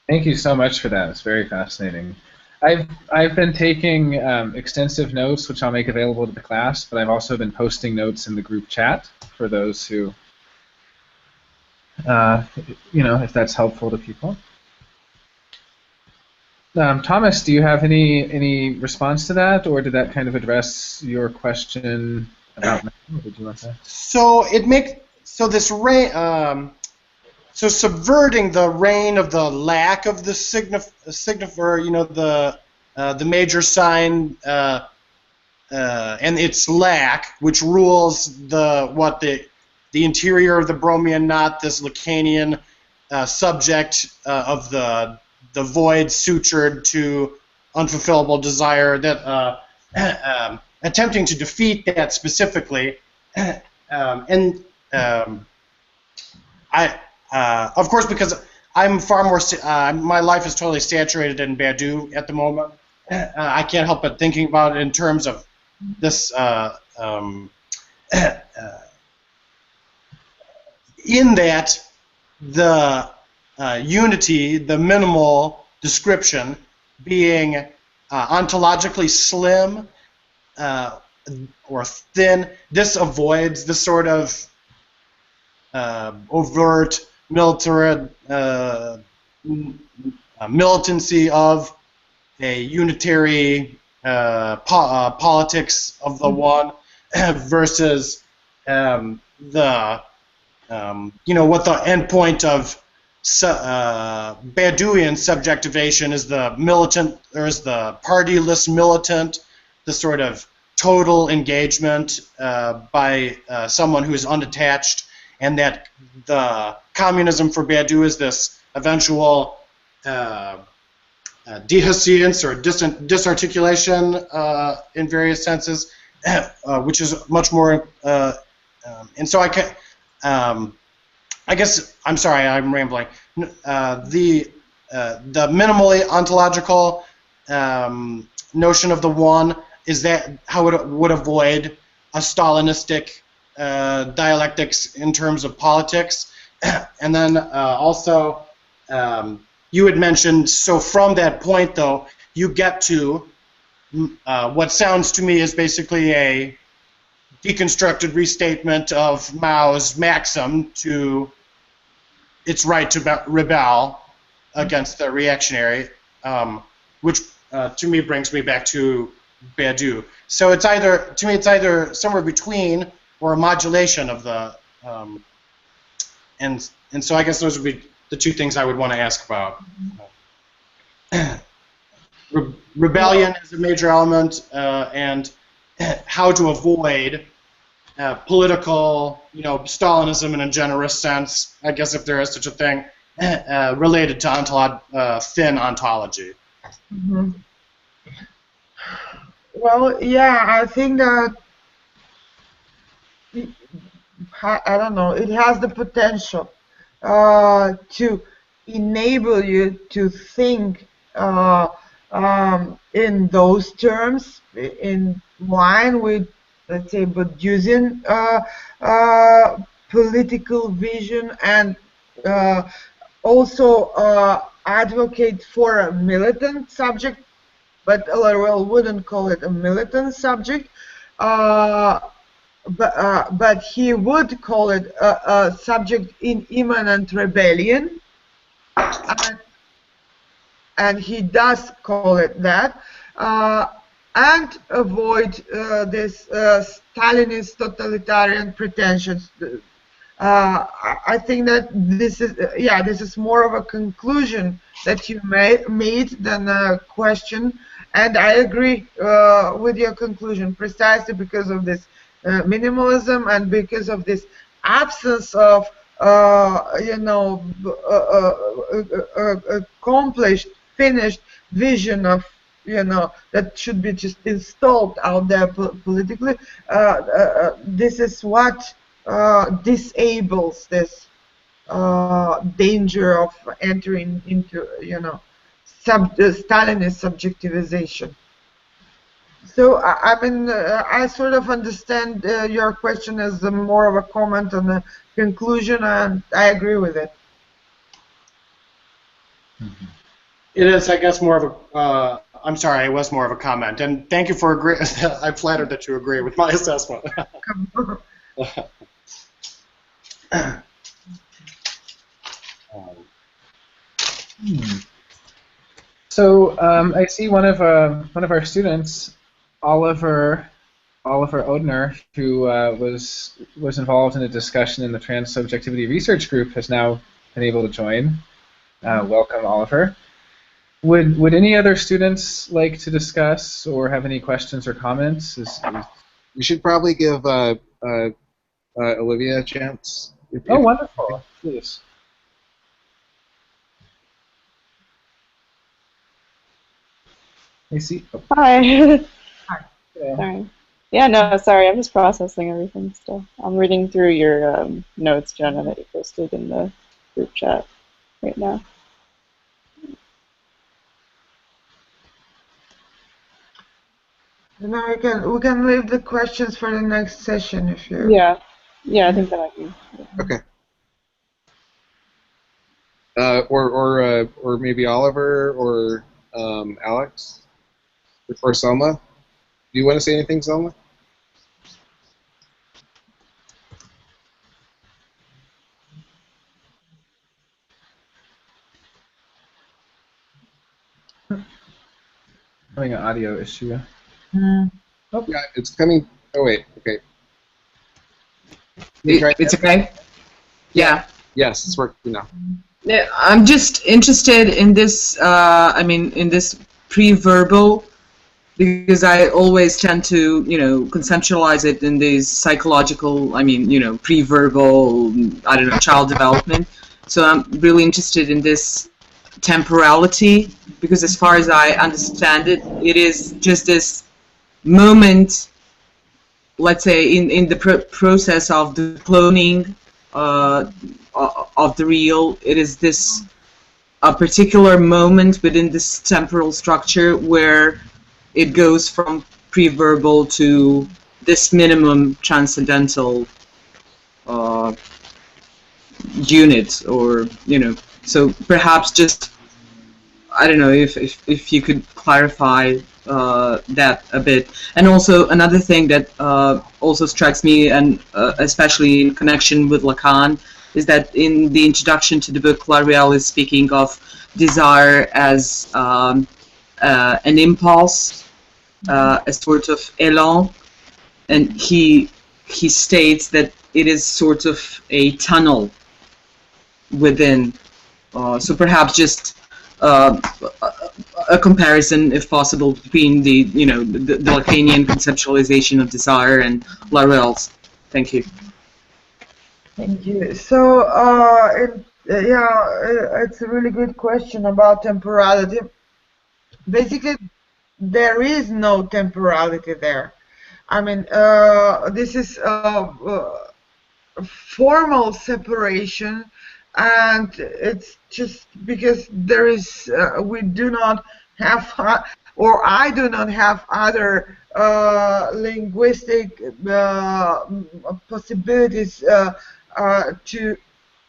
Thank you so much for that. It's very fascinating. I've been taking extensive notes, which I'll make available to the class, but I've also been posting notes in the group chat for those who, if that's helpful to people. Thomas, do you have any response to that, or did that kind of address your question about? Did you want to? So so subverting the reign of the lack of the signifier, the major sign and its lack, which rules the interior of the Bromian knot, this Lacanian subject of the void sutured to unfulfillable desire, that attempting to defeat that specifically, of course, because I'm far more, my life is totally saturated in Badiou at the moment. I can't help but thinking about it in terms of this, in that the unity, the minimal description, being ontologically slim or thin, this avoids the sort of overt militancy of a unitary politics of the one versus what the endpoint of Badiouian subjectivation is, the militant, or is the partyless militant, the sort of total engagement by someone who is unattached, and that the communism for Badiou is this eventual dehiscence or disarticulation in various senses, which is much more. And so I guess I'm sorry, I'm rambling. The minimally ontological notion of the one is that how it would avoid a Stalinistic dialectics in terms of politics, and then also you had mentioned, so from that point though you get to what sounds to me is basically a deconstructed restatement of Mao's maxim to its right to rebel against the reactionary, which to me brings me back to Badiou. So it's either, to me, it's either somewhere between or a modulation of the, and so I guess those would be the two things I would want to ask about. Rebellion is a major element, and how to avoid political, Stalinism in a generous sense, I guess if there is such a thing, related to thin ontology. Mm-hmm. Well, yeah, I think that, I don't know, it has the potential to enable you to think in those terms, in line with, let's say, Badiousian political vision, and also advocate for a militant subject, but Laruelle wouldn't call it a militant subject, but he would call it a subject in immanent rebellion, and he does call it that. and avoid this Stalinist totalitarian pretensions. I think that this is more of a conclusion that you made than a question, and I agree with your conclusion precisely because of this minimalism and because of this absence of accomplished, finished vision of that should be just installed out there politically. This is what disables this danger of entering into Stalinist subjectivization. So I sort of understand your question as more of a comment on the conclusion, and I agree with it. Mm-hmm. It is, I guess, more of a. I'm sorry, it was more of a comment, and thank you for agreeing. I'm flattered that you agree with my assessment. So I see one of our students, Oliver Odner, who was involved in a discussion in the Trans-Subjectivity Research Group, has now been able to join. Welcome, Oliver. Would any other students like to discuss or have any questions or comments? We should probably give Olivia a chance. Oh, wonderful. Please. I see. Oh. Hi. Hi. Yeah. Sorry. Yeah, no, sorry. I'm just processing everything still. I'm reading through your notes, Jenna, that you posted in the group chat right now. Now we can leave the questions for the next session if you. Yeah, I think that I can. Okay. Or maybe Oliver or Alex or Selma. Do you want to say anything, Selma? Having an audio issue. Oh, yeah, it's coming. Oh wait, okay. It's okay? Yeah. Yes, it's working now. Yeah, I'm just interested in this, in this pre-verbal, because I always tend to, conceptualize it in these psychological, pre-verbal, child development. So I'm really interested in this temporality, because as far as I understand it, it is just this moment, let's say, in the process of the cloning of the real. It is this a particular moment within this temporal structure where it goes from pre-verbal to this minimum transcendental unit, or so perhaps just, I don't know if you could clarify that a bit. And also another thing that also strikes me, and especially in connection with Lacan, is that in the introduction to the book, L'Oreal is speaking of desire as an impulse, a sort of élan, and he states that it is sort of a tunnel within. So perhaps just a comparison, if possible, between the Lacanian conceptualization of desire and L'Oreal's. Thank you. Thank you. So, it's a really good question about temporality. Basically, there is no temporality there. I mean, this is formal separation, and it's just because there is, we do not have, or I do not have other linguistic possibilities to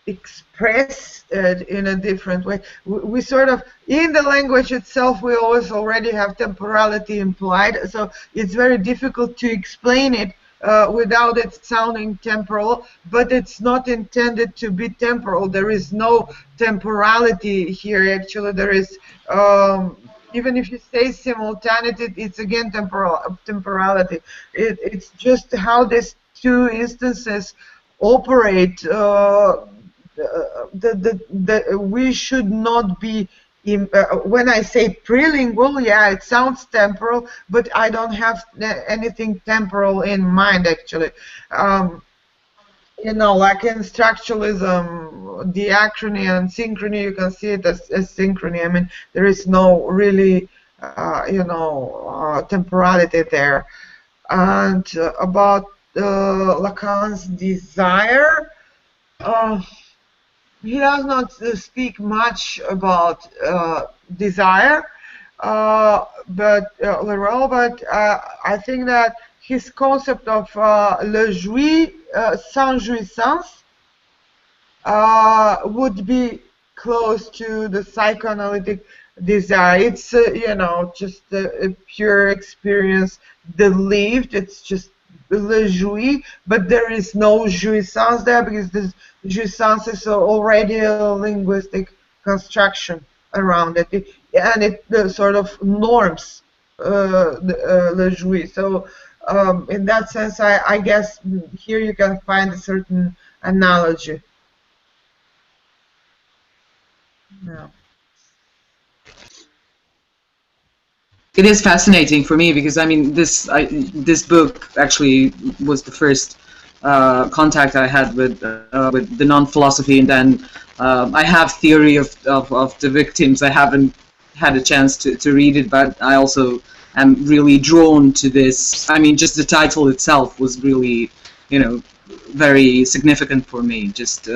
express it in a different way. We sort of, in the language itself, we always already have temporality implied, so it's very difficult to explain it without it sounding temporal, but it's not intended to be temporal. There is no temporality here. Actually, there is, even if you say simultaneity, it's again temporality. It's just how these two instances operate. We should not be when I say prelingual, yeah, it sounds temporal, but I don't have anything temporal in mind, actually. Like in structuralism, diachrony and synchrony, you can see it as synchrony. I mean, there is no really, temporality there. And about Lacan's desire, he does not speak much about desire, but Leroy. But I think that his concept of le jouir sans jouissance would be close to the psychoanalytic desire. It's just a pure experience, the lived. It's just le jouir, but there is no jouissance there because this jouissance is already a linguistic construction around it, and it sort of norms le jouir. So in that sense, I guess here you can find a certain analogy. Yeah. It is fascinating for me because I mean this book actually was the first contact I had with the non-philosophy, and then I have theory of the victims. I haven't had a chance to read it, but I also am really drawn to this. I mean, just the title itself was really, very significant for me. Just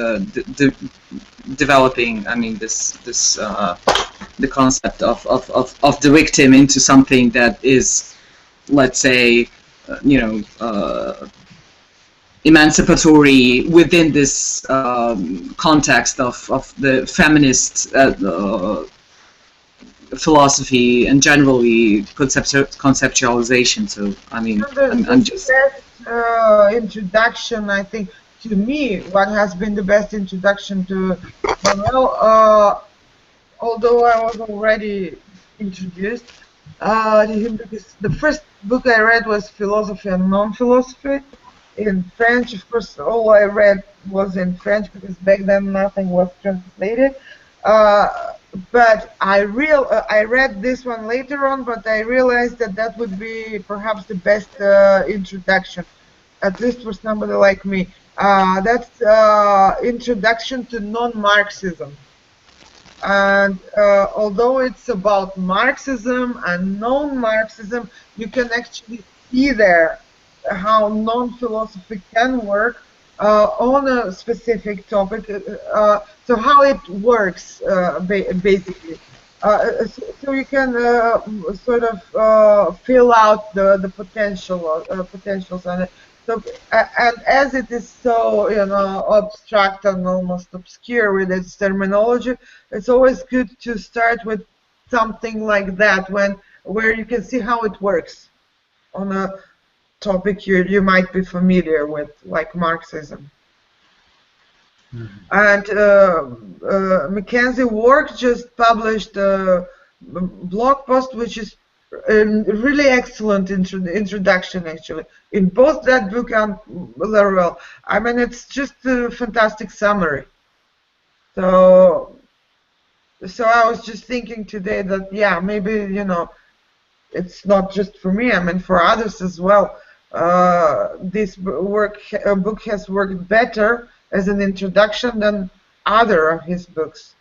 developing, I mean, the concept of the victim into something that is, let's say, emancipatory within this context of the feminist philosophy and generally conceptualization. So I mean, I'm just introduction. I think to me, what has been the best introduction to Manuel, although I was already introduced to him, because the first book I read was Philosophy and Non-Philosophy in French. Of course, all I read was in French because back then nothing was translated. But I read this one later on, but I realized that would be perhaps the best introduction, at least for somebody like me. That's Introduction to Non-Marxism. And although it's about Marxism and non-Marxism, you can actually see there how non-philosophy can work on a specific topic. So how it works, basically. So you can sort of fill out the potentials on it. So, and as it is so, abstract and almost obscure with its terminology, it's always good to start with something like that, where you can see how it works on a topic you might be familiar with, like Marxism. Mm-hmm. And Mackenzie Ward just published a blog post, which is a really excellent introduction, actually, in both that book and Laurel. I mean, it's just a fantastic summary. So I was just thinking today that, yeah, maybe, it's not just for me, I mean, for others as well. This book has worked better as an introduction than other of his books,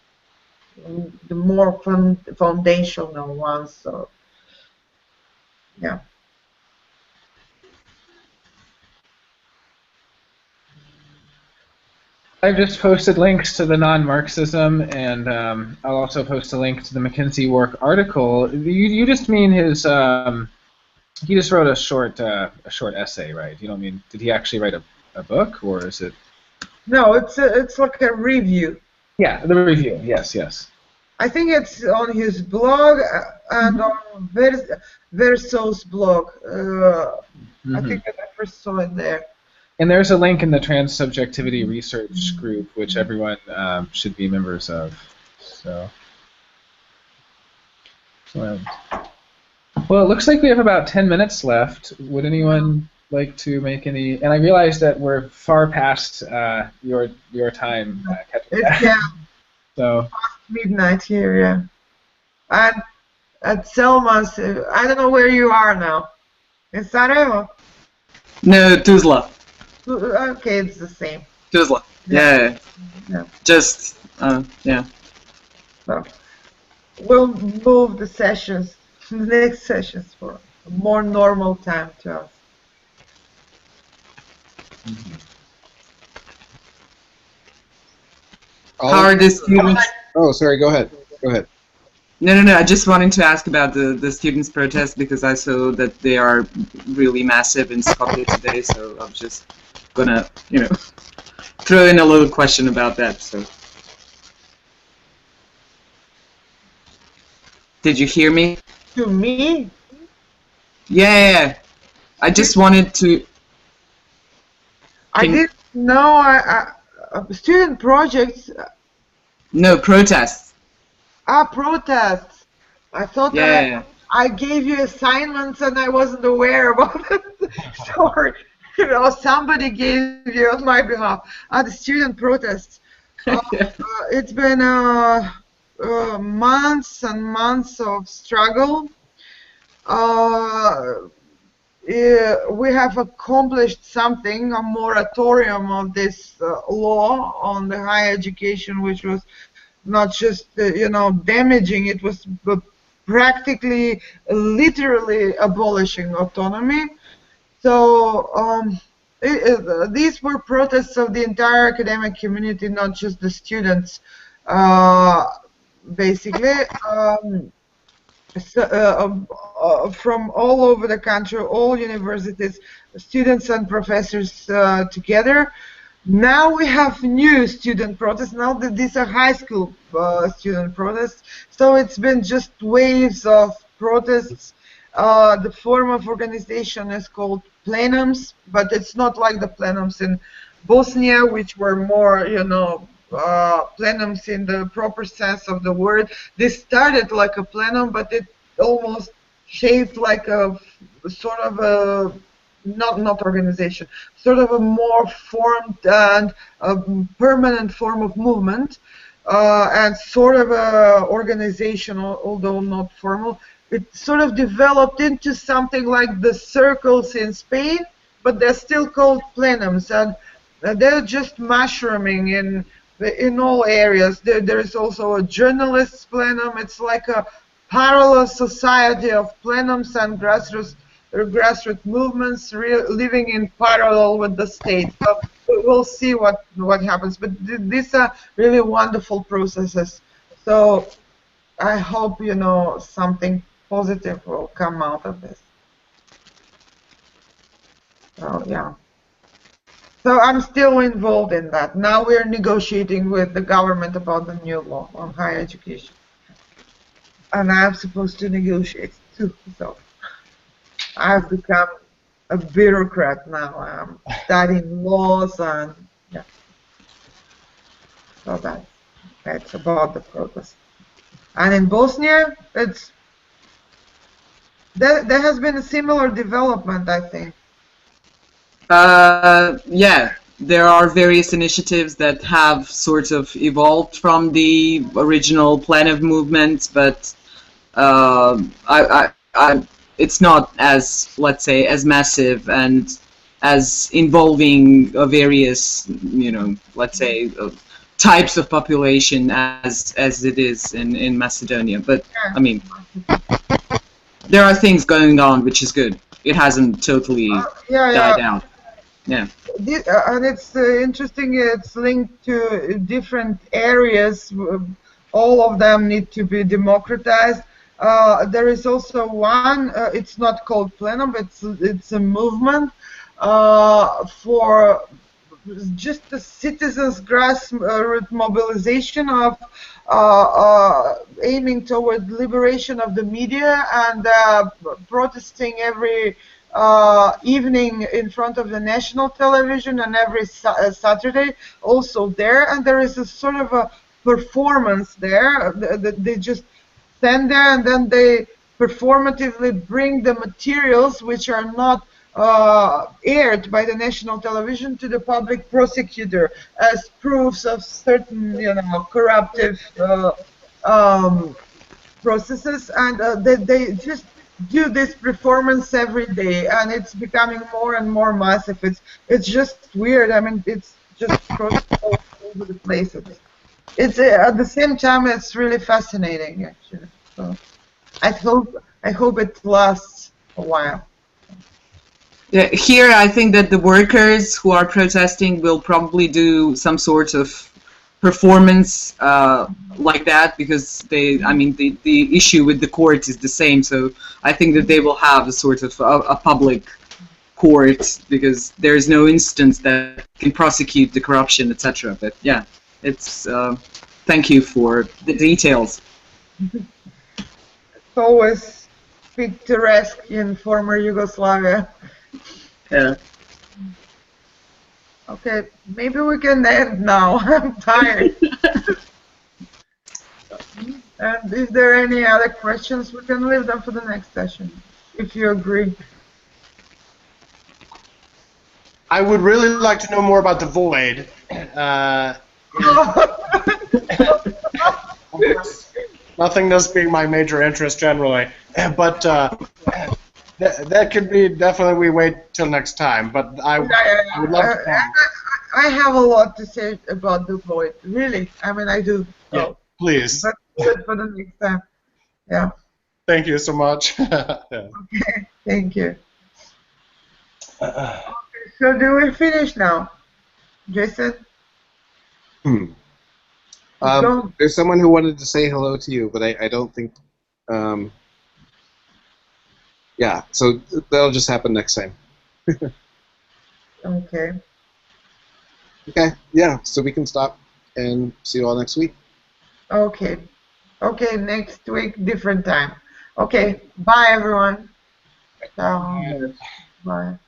the more foundational ones. So, yeah. I've just posted links to the non-Marxism, and I'll also post a link to the Mackenzie Work article. You just mean his? He just wrote a short essay, right? You don't mean? Did he actually write a book, or is it? No, it's like a review. Yeah, the review. Yes. I think it's on his blog and on Verso's blog. I think that I first saw it there. And there's a link in the Trans-Subjectivity Research Group, which everyone should be members of. So, well, it looks like we have about 10 minutes left. Would anyone like to make any? And I realize that we're far past your time, It's so midnight here, yeah. And at Selma's, I don't know where you are now. In Sarajevo? No, Tuzla. Okay, it's the same. Tuzla. Yeah. Just, yeah. So we'll move the sessions, the next sessions for a more normal time to us. How are the students? Oh, sorry. Go ahead. Go ahead. No. I just wanted to ask about the students' protest because I saw that they are really massive in Skopje today. So I'm just gonna, throw in a little question about that. So, did you hear me? To me? Yeah. I just wanted to. I didn't know. Student projects. No, protests. Protests. I thought Yeah. I gave you assignments and I wasn't aware about it. Sorry. Somebody gave you on my behalf. The student protests. It's been months and months of struggle. We have accomplished something, a moratorium of this law on the higher education, which was not just damaging, it was practically, literally abolishing autonomy. So these were protests of the entire academic community, not just the students, basically. From all over the country, all universities, students and professors together. Now we have new student protests. Now that these are high school student protests, so it's been just waves of protests. The form of organization is called plenums, but it's not like the plenums in Bosnia, which were more, plenums in the proper sense of the word. This started like a plenum, but it almost shaped like a sort of a not organization, sort of a more formed and permanent form of movement, and sort of a organization, although not formal. It sort of developed into something like the circles in Spain, but they're still called plenums, and they're just mushrooming in all areas. There is also a journalists plenum. It's like a parallel society of plenums and grassroots movements living in parallel with the state. So we'll see what happens. But these are really wonderful processes. So I hope something positive will come out of this. So yeah. So I'm still involved in that. Now we're negotiating with the government about the new law on higher education. And I'm supposed to negotiate too. So I've become a bureaucrat now. I'm studying laws and yeah. So that's about the protest. And in Bosnia, there has been a similar development, I think. Yeah, there are various initiatives that have sort of evolved from the original Planev movement, but it's not as, let's say, as massive and as involving various, let's say, types of population as it is in Macedonia. But I mean, there are things going on, which is good. It hasn't totally died out. Yeah. And it's interesting, it's linked to different areas. All of them need to be democratized. There is also one, it's not called plenum, but it's a movement for just the citizens' grassroots mobilization of aiming toward liberation of the media and protesting every evening in front of the national television and every Saturday also there. And there is a sort of a performance there. They just stand there and then they performatively bring the materials which are not aired by the national television to the public prosecutor as proofs of certain, corruptive processes, and they just do this performance every day, and it's becoming more and more massive. It's just weird. I mean, it's just crossing all over the place. It's at the same time, it's really fascinating, actually. So I hope it lasts a while. Yeah, here I think that the workers who are protesting will probably do some sort of performance like that, because the issue with the court is the same. So I think that they will have a sort of a public court, because there is no instance that can prosecute the corruption, etc. But yeah, it's thank you for the details. It's always picturesque in former Yugoslavia. Yeah. Okay, maybe we can end now. I'm tired. And if there are any other questions, we can leave them for the next session, if you agree. I would really like to know more about the void. Of course, nothingness being my major interest generally, but that could be definitely. We wait till next time. But I would love to know. I have a lot to say about the void. Really, I mean, I do. So. Yeah, please. Let's do it for the next time. Yeah. Thank you so much. Okay, thank you. Okay, so do we finish now, Jason? There's someone who wanted to say hello to you, but I don't think. Yeah, so that'll just happen next time. Okay. Okay, yeah, so we can stop and see you all next week. Okay. Okay, next week, different time. Okay, bye everyone. Ciao. Bye.